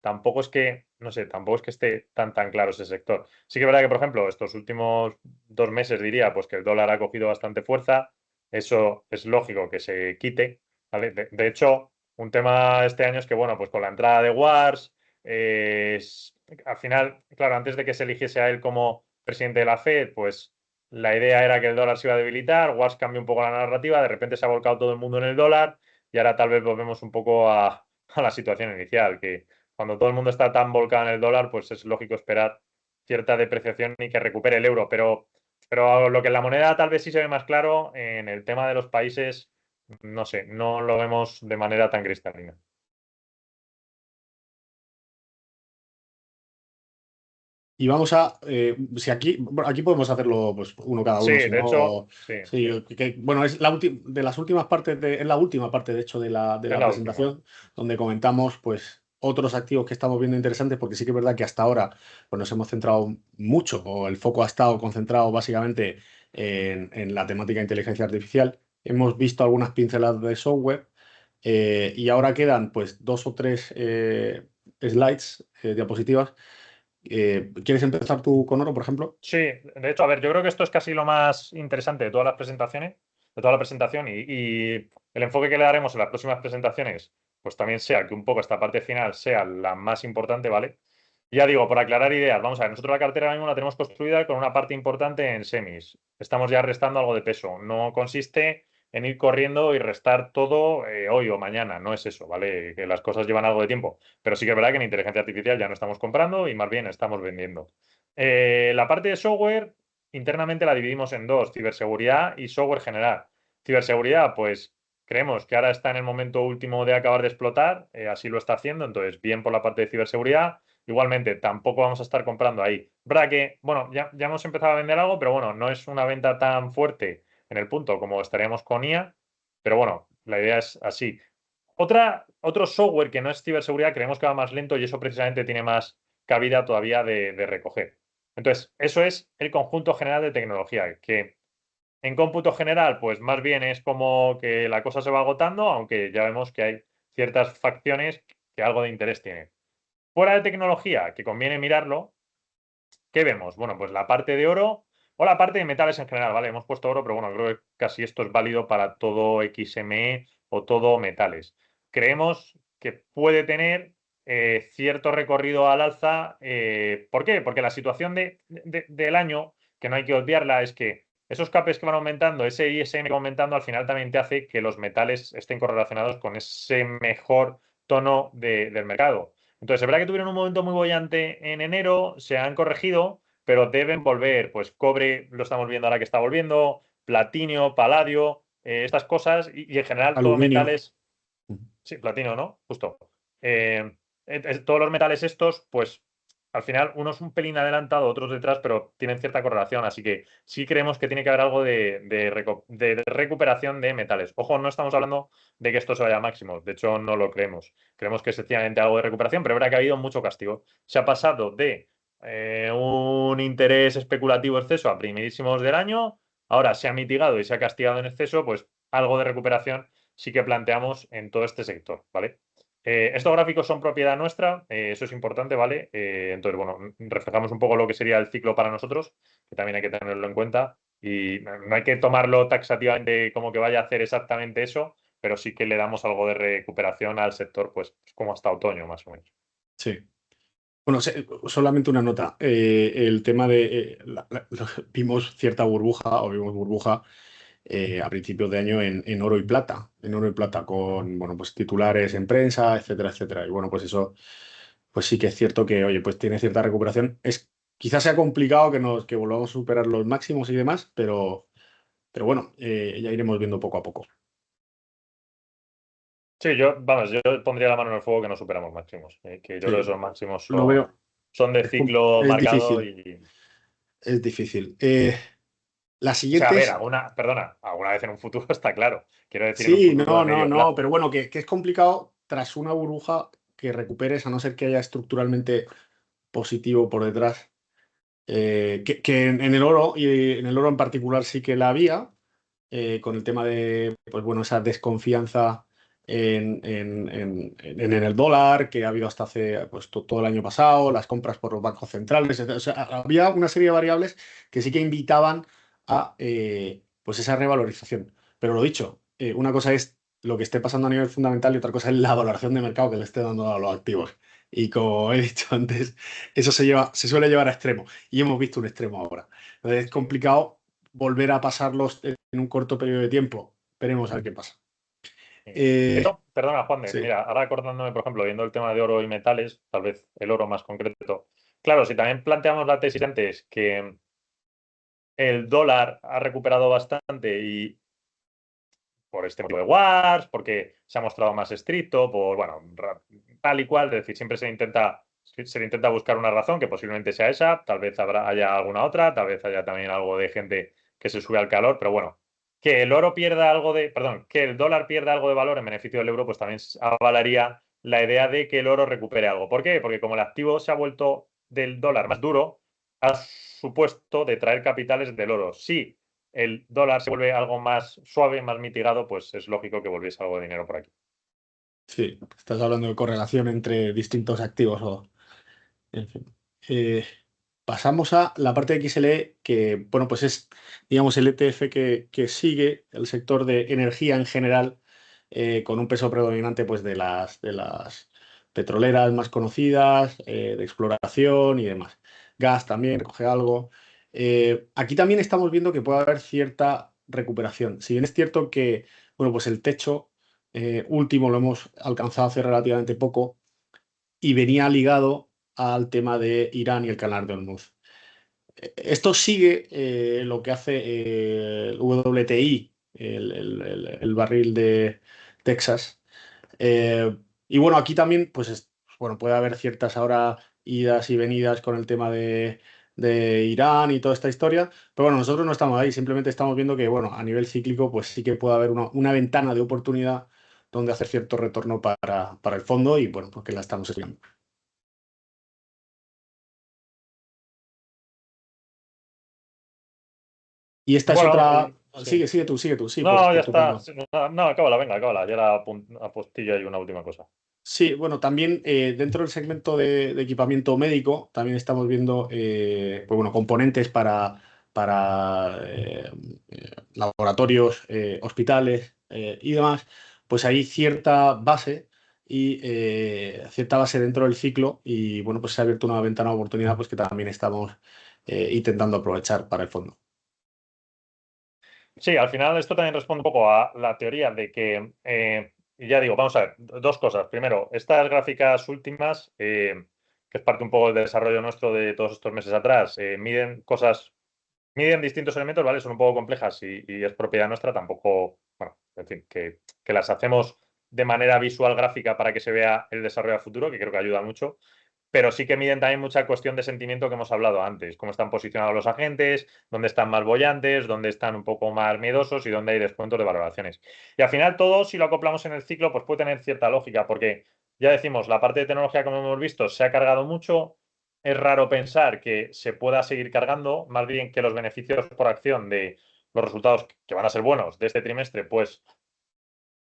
[SPEAKER 1] tampoco es que, no sé, tampoco es que esté tan claro ese sector. Sí que es verdad que, por ejemplo, estos últimos 2 meses diría, pues que el dólar ha cogido bastante fuerza, eso es lógico que se quite, ¿vale? De hecho, un tema este año es que, bueno, pues con la entrada de Wars, al final, claro, antes de que se eligiese a él como presidente de la Fed, pues la idea era que el dólar se iba a debilitar, Wars cambió un poco la narrativa, de repente se ha volcado todo el mundo en el dólar y ahora tal vez volvemos un poco a la situación inicial, que cuando todo el mundo está tan volcado en el dólar, pues es lógico esperar cierta depreciación y que recupere el euro. Pero lo que en la moneda tal vez sí se ve más claro, en el tema de los países, no sé, no lo vemos de manera tan cristalina.
[SPEAKER 2] Y vamos a, si aquí, bueno, aquí podemos hacerlo pues uno cada
[SPEAKER 1] Sí,
[SPEAKER 2] uno, si
[SPEAKER 1] de hecho,
[SPEAKER 2] no,
[SPEAKER 1] sí,
[SPEAKER 2] sí, bueno, es de las últimas partes es la última parte de hecho de
[SPEAKER 1] es
[SPEAKER 2] la
[SPEAKER 1] la última.
[SPEAKER 2] presentación, donde comentamos pues otros activos que estamos viendo interesantes, porque sí que es verdad que hasta ahora pues nos hemos centrado mucho, o el foco ha estado concentrado básicamente en la temática de inteligencia artificial. Hemos visto algunas pinceladas de software, y ahora quedan pues dos o tres slides, diapositivas. ¿Quieres empezar tú con oro, por ejemplo?
[SPEAKER 1] Sí, de hecho, a ver, yo creo que esto es casi lo más interesante de todas las presentaciones, de toda la presentación y el enfoque que le daremos en las próximas presentaciones, pues también sea que un poco esta parte final sea la más importante, ¿vale? Y ya digo, por aclarar ideas, vamos a ver, nosotros la cartera ahora mismo la tenemos construida con una parte importante en semis. Estamos ya restando algo de peso. No consiste en ir corriendo y restar todo hoy o mañana, no es eso, ¿vale? Que las cosas llevan algo de tiempo. Pero sí que es verdad que en inteligencia artificial ya no estamos comprando y más bien estamos vendiendo. La parte de software, internamente la dividimos en dos, ciberseguridad y software general. Ciberseguridad, pues creemos que ahora está en el momento último de acabar de explotar, así lo está haciendo, entonces bien por la parte de ciberseguridad. Igualmente, tampoco vamos a estar comprando ahí. Verdad que, bueno, ya hemos empezado a vender algo, pero bueno, no es una venta tan fuerte en el punto como estaríamos con IA, pero bueno, la idea es así. Otro software que no es ciberseguridad, creemos que va más lento y eso precisamente tiene más cabida todavía de recoger. Entonces, eso es el conjunto general de tecnología, que en cómputo general, pues más bien es como que la cosa se va agotando, aunque ya vemos que hay ciertas facciones que algo de interés tienen. Fuera de tecnología, que conviene mirarlo, ¿qué vemos? Bueno, pues la parte de oro o la parte de metales en general, ¿vale? Hemos puesto oro, pero bueno, creo que casi esto es válido para todo XME o todo metales. Creemos que puede tener cierto recorrido al alza. ¿Por qué? Porque la situación del año, que no hay que obviarla, es que esos CAPEX que van aumentando, ese ISM que va aumentando, al final también te hace que los metales estén correlacionados con ese mejor tono del mercado. Entonces, es verdad que tuvieron un momento muy bollante en enero, se han corregido, pero deben volver. Pues cobre lo estamos viendo ahora que está volviendo, platino, paladio, estas cosas, y en general todos
[SPEAKER 2] Aluminio.
[SPEAKER 1] metales. Sí, platino, ¿no? Justo. Todos los metales estos, pues al final unos un pelín adelantado, otros detrás, pero tienen cierta correlación. Así que sí creemos que tiene que haber algo de recuperación de metales. Ojo, no estamos hablando de que esto se vaya a máximos. De hecho, no lo creemos. Creemos que es sencillamente algo de recuperación, pero es verdad que ha habido mucho castigo. Se ha pasado de un interés especulativo exceso a primerísimos del año. Ahora se ha mitigado y se ha castigado en exceso, pues algo de recuperación sí que planteamos en todo este sector, ¿vale? Estos gráficos son propiedad nuestra, eso es importante, ¿vale? Entonces, bueno, reflejamos un poco lo que sería el ciclo para nosotros, que también hay que tenerlo en cuenta, y no hay que tomarlo taxativamente como que vaya a hacer exactamente eso, pero sí que le damos algo de recuperación al sector, pues como hasta otoño, más o menos.
[SPEAKER 2] Sí. Bueno, solamente una nota. El tema de... vimos cierta burbuja, o vimos burbuja a principios de año en oro y plata. En oro y plata, con, bueno, pues titulares en prensa, etcétera, etcétera. Y bueno, pues eso, pues sí que es cierto que, oye, pues tiene cierta recuperación. Quizás sea complicado que volvamos a superar los máximos y demás, pero bueno, ya iremos viendo poco a poco.
[SPEAKER 1] Sí, vamos, yo pondría la mano en el fuego que no superamos máximos, que yo creo que
[SPEAKER 2] Sí,
[SPEAKER 1] esos máximos
[SPEAKER 2] lo veo.
[SPEAKER 1] son de ciclo
[SPEAKER 2] Es
[SPEAKER 1] marcado
[SPEAKER 2] difícil,
[SPEAKER 1] y...
[SPEAKER 2] es difícil. La
[SPEAKER 1] O sea, a
[SPEAKER 2] siguiente
[SPEAKER 1] ver,
[SPEAKER 2] es...
[SPEAKER 1] perdona, alguna vez en un futuro está claro. Quiero decir, en un
[SPEAKER 2] Sí,
[SPEAKER 1] futuro de
[SPEAKER 2] no, no,
[SPEAKER 1] medio
[SPEAKER 2] no,
[SPEAKER 1] plazo.
[SPEAKER 2] pero bueno, que es complicado tras una burbuja que recuperes, a no ser que haya estructuralmente positivo por detrás. Que en el oro, y en el oro en particular sí que la había, con el tema de, pues bueno, esa desconfianza en el dólar que ha habido hasta hace pues, todo el año pasado, las compras por los bancos centrales, etc. O sea, había una serie de variables que sí que invitaban a pues esa revalorización. Pero lo dicho, una cosa es lo que esté pasando a nivel fundamental y otra cosa es la valoración de mercado que le esté dando a los activos. Y como he dicho antes, eso se suele llevar a extremo y hemos visto un extremo ahora. Entonces es
[SPEAKER 1] Sí.
[SPEAKER 2] complicado volver a pasarlos en un corto periodo de tiempo. Veremos a ver qué pasa.
[SPEAKER 1] Sí. De
[SPEAKER 2] Eh,
[SPEAKER 1] hecho, perdona, Juan,
[SPEAKER 2] sí,
[SPEAKER 1] mira, ahora acordándome, por ejemplo, viendo el tema de oro y metales, tal vez el oro más concreto. Claro, si también planteamos la tesis antes que el dólar ha recuperado bastante y por este motivo de wars, porque se ha mostrado más estricto, por, bueno, tal y cual, es decir, siempre se le intenta buscar una razón que posiblemente sea esa, tal vez haya alguna otra, tal vez haya también algo de gente que se sube al calor, pero bueno, que el oro pierda algo de, perdón, que el dólar pierda algo de valor en beneficio del euro, pues también avalaría la idea de que el oro recupere algo. ¿Por qué? Porque como el activo se ha vuelto del dólar más duro, ha supuesto de traer capitales del oro. Sí, el dólar se vuelve algo más suave, más mitigado, pues es lógico que volviese algo de dinero por aquí.
[SPEAKER 2] sí, estás hablando de correlación entre distintos activos. En fin. Pasamos a la parte de XLE, que bueno, pues es, digamos, el ETF que sigue el sector de energía en general, con un peso predominante pues, de las petroleras más conocidas, de exploración y demás. Gas también, coge algo. Aquí también estamos viendo que puede haber cierta recuperación. Si bien es cierto que, bueno, pues el techo último lo hemos alcanzado hace relativamente poco y venía ligado al tema de Irán y el canal de Hormuz. Esto sigue lo que hace el WTI, el barril de Texas. Eh, y bueno, aquí también, pues bueno, puede haber ciertas ahora idas y venidas con el tema de Irán y toda esta historia, pero bueno, nosotros no estamos ahí, simplemente estamos viendo que, bueno, a nivel cíclico, pues sí que puede haber una ventana de oportunidad donde hacer cierto retorno para el fondo y, bueno, porque la estamos estudiando. Y esta es
[SPEAKER 1] Bueno,
[SPEAKER 2] otra.
[SPEAKER 1] sí.
[SPEAKER 2] Sigue tú, sí,
[SPEAKER 1] No, ya
[SPEAKER 2] por tu
[SPEAKER 1] está.
[SPEAKER 2] turno.
[SPEAKER 1] Sí, no, no, acábala, venga, acábala. Ya la apostillo y una última cosa.
[SPEAKER 2] Sí, bueno, también dentro del segmento de equipamiento médico, también estamos viendo pues, bueno, componentes para laboratorios, hospitales y demás. Pues hay cierta base y cierta base dentro del ciclo y bueno, pues se ha abierto una ventana de oportunidad pues que también estamos intentando aprovechar para el fondo.
[SPEAKER 1] Sí, al final esto también responde un poco a la teoría de que, y ya digo, vamos a ver, dos cosas. Primero, estas gráficas últimas, que es parte un poco del desarrollo nuestro de todos estos meses atrás, miden cosas, miden distintos elementos, ¿vale? Son un poco complejas y es propiedad nuestra, tampoco, bueno, en fin, que las hacemos de manera visual gráfica para que se vea el desarrollo a futuro, que creo que ayuda mucho. Pero sí que miden también mucha cuestión de sentimiento que hemos hablado antes, cómo están posicionados los agentes, dónde están más bollantes, dónde están un poco más miedosos y dónde hay descuentos de valoraciones. Y al final todo, si lo acoplamos en el ciclo, pues puede tener cierta lógica, porque ya decimos, la parte de tecnología, como hemos visto, se ha cargado mucho. Es raro pensar que se pueda seguir cargando, más bien que los beneficios por acción de los resultados que van a ser buenos de este trimestre, pues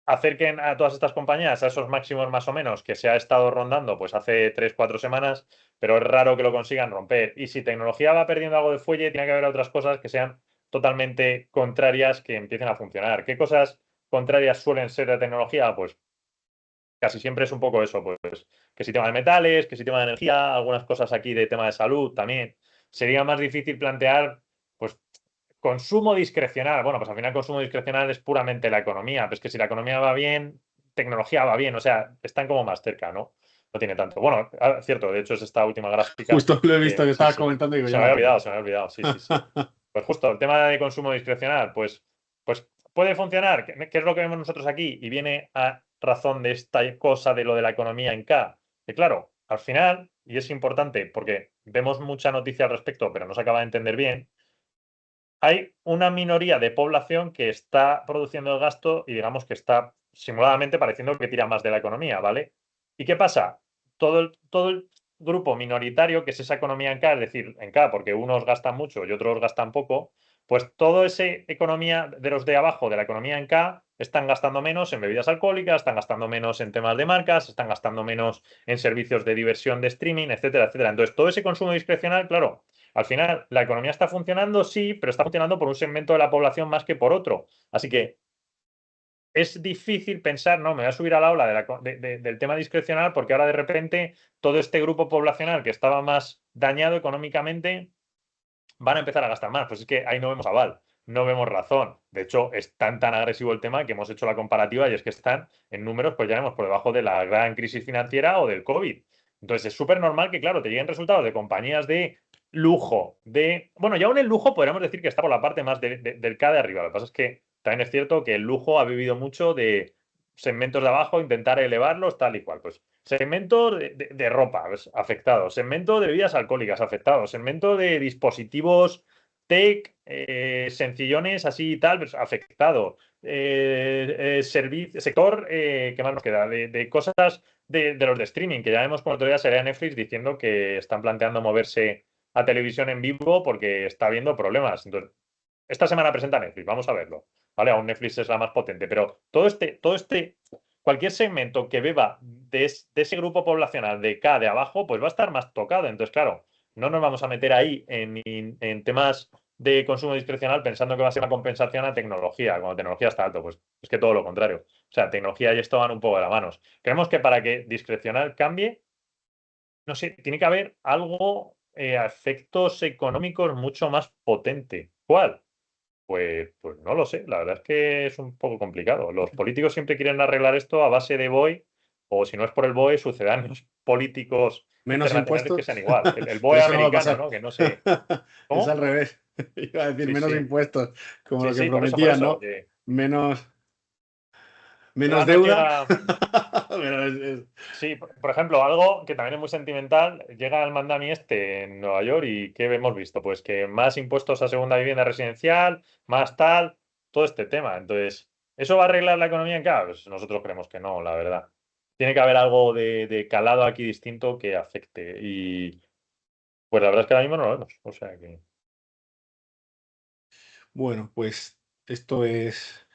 [SPEAKER 1] acerquen a todas estas compañías a esos máximos más o menos que se ha estado rondando pues hace 3 4 semanas, pero es raro que lo consigan romper. Y si tecnología va perdiendo algo de fuelle, tiene que haber otras cosas que sean totalmente contrarias que empiecen a funcionar. ¿Qué cosas contrarias suelen ser de tecnología? Pues casi siempre es un poco eso, pues que si tema de metales, que si tema de energía, algunas cosas aquí de tema de salud también. Sería más difícil plantear, pues, consumo discrecional. Bueno, pues al final consumo discrecional es puramente la economía. Pues que si la economía va bien, tecnología va bien. O sea, están como más cerca, ¿no? No tiene tanto. Bueno, cierto, de hecho es esta última gráfica
[SPEAKER 2] Justo lo he visto
[SPEAKER 1] que
[SPEAKER 2] que
[SPEAKER 1] sí,
[SPEAKER 2] estabas
[SPEAKER 1] sí.
[SPEAKER 2] comentando y digo,
[SPEAKER 1] Se
[SPEAKER 2] ya
[SPEAKER 1] me
[SPEAKER 2] la
[SPEAKER 1] había
[SPEAKER 2] tengo.
[SPEAKER 1] olvidado, se me había olvidado. Sí, sí, sí. Pues justo, el tema de consumo discrecional, pues puede funcionar. ¿Qué es lo que vemos nosotros aquí? Y viene a razón de esta cosa de lo de la economía en K. Que claro, al final, y es importante porque vemos mucha noticia al respecto, pero no se acaba de entender bien, hay una minoría de población que está produciendo el gasto y digamos que está simuladamente pareciendo que tira más de la economía, ¿vale? ¿Y qué pasa? Todo el grupo minoritario, que es esa economía en K, es decir, en K, porque unos gastan mucho y otros gastan poco, pues toda esa economía de los de abajo de la economía en K están gastando menos en bebidas alcohólicas, están gastando menos en temas de marcas, están gastando menos en servicios de diversión de streaming, etcétera, etcétera. Entonces, todo ese consumo discrecional, claro, al final, la economía está funcionando, sí, pero está funcionando por un segmento de la población más que por otro. Así que es difícil pensar, no, me voy a subir a la ola del tema discrecional porque ahora de repente todo este grupo poblacional que estaba más dañado económicamente van a empezar a gastar más. Pues es que ahí no vemos aval, no vemos razón. De hecho, es tan agresivo el tema que hemos hecho la comparativa y es que están en números, pues ya vemos, por debajo de la gran crisis financiera o del COVID. Entonces es súper normal que, claro, te lleguen resultados de compañías de lujo, bueno, ya aún el lujo podríamos decir que está por la parte más del K de arriba. Lo que pasa es que también es cierto que el lujo ha vivido mucho de segmentos de abajo, intentar elevarlos tal y cual. Pues segmento de ropa pues, afectado, segmento de bebidas alcohólicas afectado, segmento de dispositivos tech, sencillones así y tal, pues, afectado. Sector, ¿qué más nos queda? De cosas de los de streaming, que ya vemos como otro día sería Netflix diciendo que están planteando moverse a televisión en vivo porque está habiendo problemas. Entonces, esta semana presenta Netflix, vamos a verlo. ¿Vale? Aún Netflix es la más potente, pero cualquier segmento que beba de ese grupo poblacional de K de abajo, pues va a estar más tocado. Entonces, claro, no nos vamos a meter ahí en temas de consumo discrecional pensando que va a ser una compensación a tecnología, cuando tecnología está alto, pues es que todo lo contrario. O sea, tecnología y esto van un poco de la mano. Creemos que para que discrecional cambie, no sé, tiene que haber algo a efectos económicos mucho más potente. ¿Cuál? Pues no lo sé, la verdad es que es un poco complicado. Los políticos siempre quieren arreglar esto a base de BOE, o si no es por el BOE, sucedáneos políticos
[SPEAKER 2] Menos
[SPEAKER 1] internacionales que
[SPEAKER 2] impuestos,
[SPEAKER 1] sean igual. El
[SPEAKER 2] pero
[SPEAKER 1] BOE
[SPEAKER 2] eso no va a
[SPEAKER 1] americano,
[SPEAKER 2] pasar.
[SPEAKER 1] ¿no? Que no sé.
[SPEAKER 2] Es al
[SPEAKER 1] ¿Cómo?
[SPEAKER 2] revés. Iba a decir
[SPEAKER 1] Sí,
[SPEAKER 2] menos
[SPEAKER 1] sí.
[SPEAKER 2] impuestos, como
[SPEAKER 1] Sí,
[SPEAKER 2] lo que
[SPEAKER 1] sí, por
[SPEAKER 2] prometían,
[SPEAKER 1] eso.
[SPEAKER 2] ¿no? Menos, menos
[SPEAKER 1] Igual nos
[SPEAKER 2] deuda.
[SPEAKER 1] llega.
[SPEAKER 2] Pero
[SPEAKER 1] Sí, por ejemplo, algo que también es muy sentimental, llega el Mandami este en Nueva York y ¿qué hemos visto? Pues que más impuestos a segunda vivienda residencial, más tal, todo este tema. Entonces, ¿eso va a arreglar la economía en cada? Pues nosotros creemos que no, la verdad. Tiene que haber algo de calado aquí distinto que afecte. Y pues la verdad es que ahora mismo no lo vemos. O sea que.
[SPEAKER 2] Bueno, pues esto es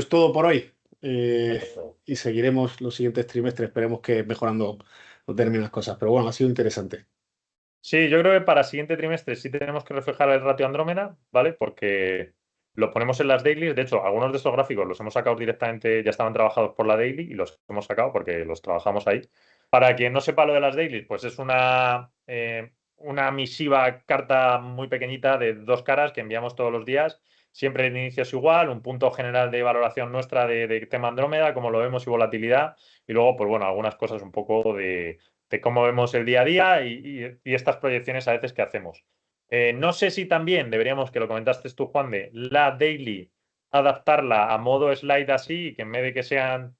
[SPEAKER 2] todo por hoy.
[SPEAKER 1] Perfecto.
[SPEAKER 2] Y seguiremos los siguientes trimestres. Esperemos que mejorando determinadas cosas. Pero bueno, ha sido interesante.
[SPEAKER 1] Sí, yo creo que para el siguiente trimestre sí tenemos que reflejar el ratio Andrómeda, ¿vale? Porque los ponemos en las dailies. De hecho, algunos de estos gráficos los hemos sacado directamente, ya estaban trabajados por la daily y los hemos sacado porque los trabajamos ahí. Para quien no sepa lo de las dailies, pues es una misiva carta muy pequeñita de 2 caras que enviamos todos los días. Siempre el inicio es igual, un punto general de valoración nuestra de tema Andrómeda, como lo vemos y volatilidad. Y luego, pues bueno, algunas cosas un poco de cómo vemos el día a día y estas proyecciones a veces que hacemos. No sé si también deberíamos, que lo comentaste tú, Juan, de la daily, adaptarla a modo slide así, que en vez de que sean,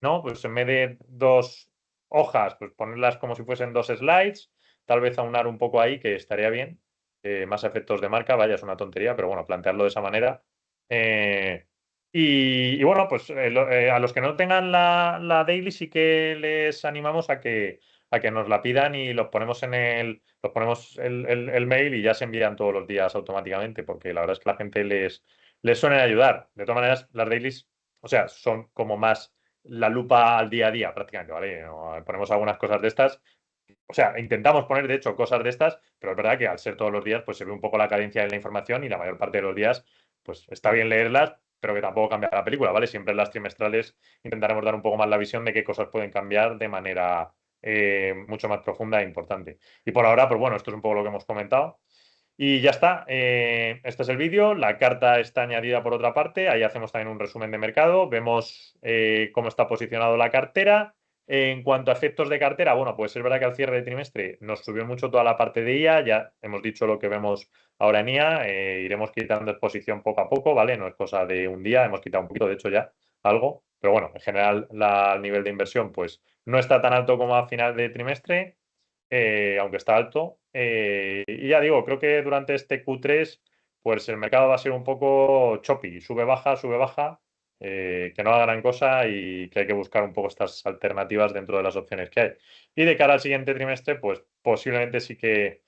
[SPEAKER 1] ¿no? Pues en vez de 2 hojas, pues ponerlas como si fuesen 2 slides, tal vez aunar un poco ahí, que estaría bien. Más efectos de marca, vaya, es una tontería, pero bueno, plantearlo de esa manera. Y bueno, pues a los que no tengan la daily sí que les animamos a que nos la pidan y los ponemos el mail y ya se envían todos los días automáticamente, porque la verdad es que la gente les suele ayudar. De todas maneras, las dailies, o sea, son como más la lupa al día a día prácticamente, ¿vale? Ponemos algunas cosas de estas. O sea, intentamos poner, de hecho, cosas de estas, pero es verdad que al ser todos los días, pues se ve un poco la cadencia de la información y la mayor parte de los días, pues está bien leerlas, pero que tampoco cambia la película, ¿vale? Siempre en las trimestrales intentaremos dar un poco más la visión de qué cosas pueden cambiar de manera mucho más profunda e importante. Y por ahora, pues bueno, esto es un poco lo que hemos comentado. Y ya está. Este es el vídeo. La carta está añadida por otra parte. Ahí hacemos también un resumen de mercado. Vemos cómo está posicionado la cartera. En cuanto a efectos de cartera, bueno, pues es verdad que al cierre de trimestre nos subió mucho toda la parte de IA. Ya hemos dicho lo que vemos ahora en IA. Iremos quitando exposición poco a poco, ¿vale? No es cosa de un día. Hemos quitado un poquito, de hecho, ya algo. Pero bueno, en general, el nivel de inversión, pues no está tan alto como a final de trimestre, aunque está alto. Y ya digo, creo que durante este Q3, pues el mercado va a ser un poco choppy, sube, baja, que no haga gran cosa y que hay que buscar un poco estas alternativas dentro de las opciones que hay. Y de cara al siguiente trimestre, pues posiblemente sí que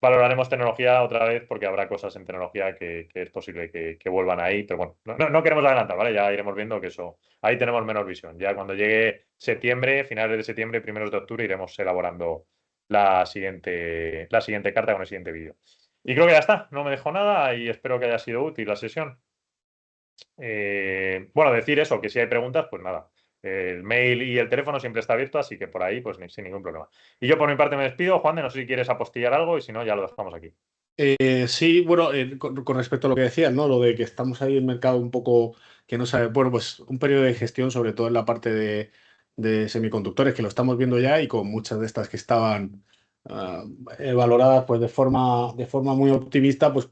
[SPEAKER 1] valoraremos tecnología otra vez porque habrá cosas en tecnología que es posible que vuelvan ahí, pero bueno, no queremos adelantar, ¿vale? Ya iremos viendo que eso, ahí tenemos menos visión. Ya cuando llegue septiembre, finales de septiembre, primeros de octubre, iremos elaborando la siguiente carta con el siguiente vídeo. Y creo que ya está, no me dejo nada y espero que haya sido útil la sesión. Bueno, decir eso, que si hay preguntas, pues nada. El mail y el teléfono siempre está abierto, así que por ahí, pues sin ningún problema. Y yo por mi parte me despido. Juan, de no sé si quieres apostillar algo y si no, ya lo dejamos aquí.
[SPEAKER 2] Sí, bueno, con respecto a lo que decías, ¿no? Lo de que estamos ahí en el mercado un poco que no sabe, bueno, pues un periodo de gestión, sobre todo en la parte de semiconductores, que lo estamos viendo ya y con muchas de estas que estaban ah, valoradas pues de forma muy optimista, pues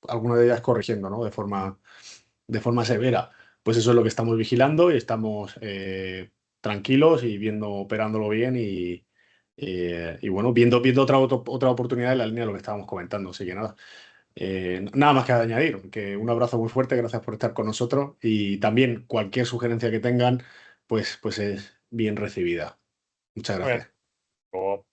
[SPEAKER 2] algunas de ellas corrigiendo, ¿no? De forma severa. Pues eso es lo que estamos vigilando y estamos tranquilos y viendo, operándolo bien y bueno, viendo otra oportunidad en la línea de lo que estábamos comentando. Así que nada, nada más que añadir, que un abrazo muy fuerte, gracias por estar con nosotros y también cualquier sugerencia que tengan, pues es bien recibida. Muchas
[SPEAKER 1] Muy bien.
[SPEAKER 2] gracias.
[SPEAKER 1] Luego.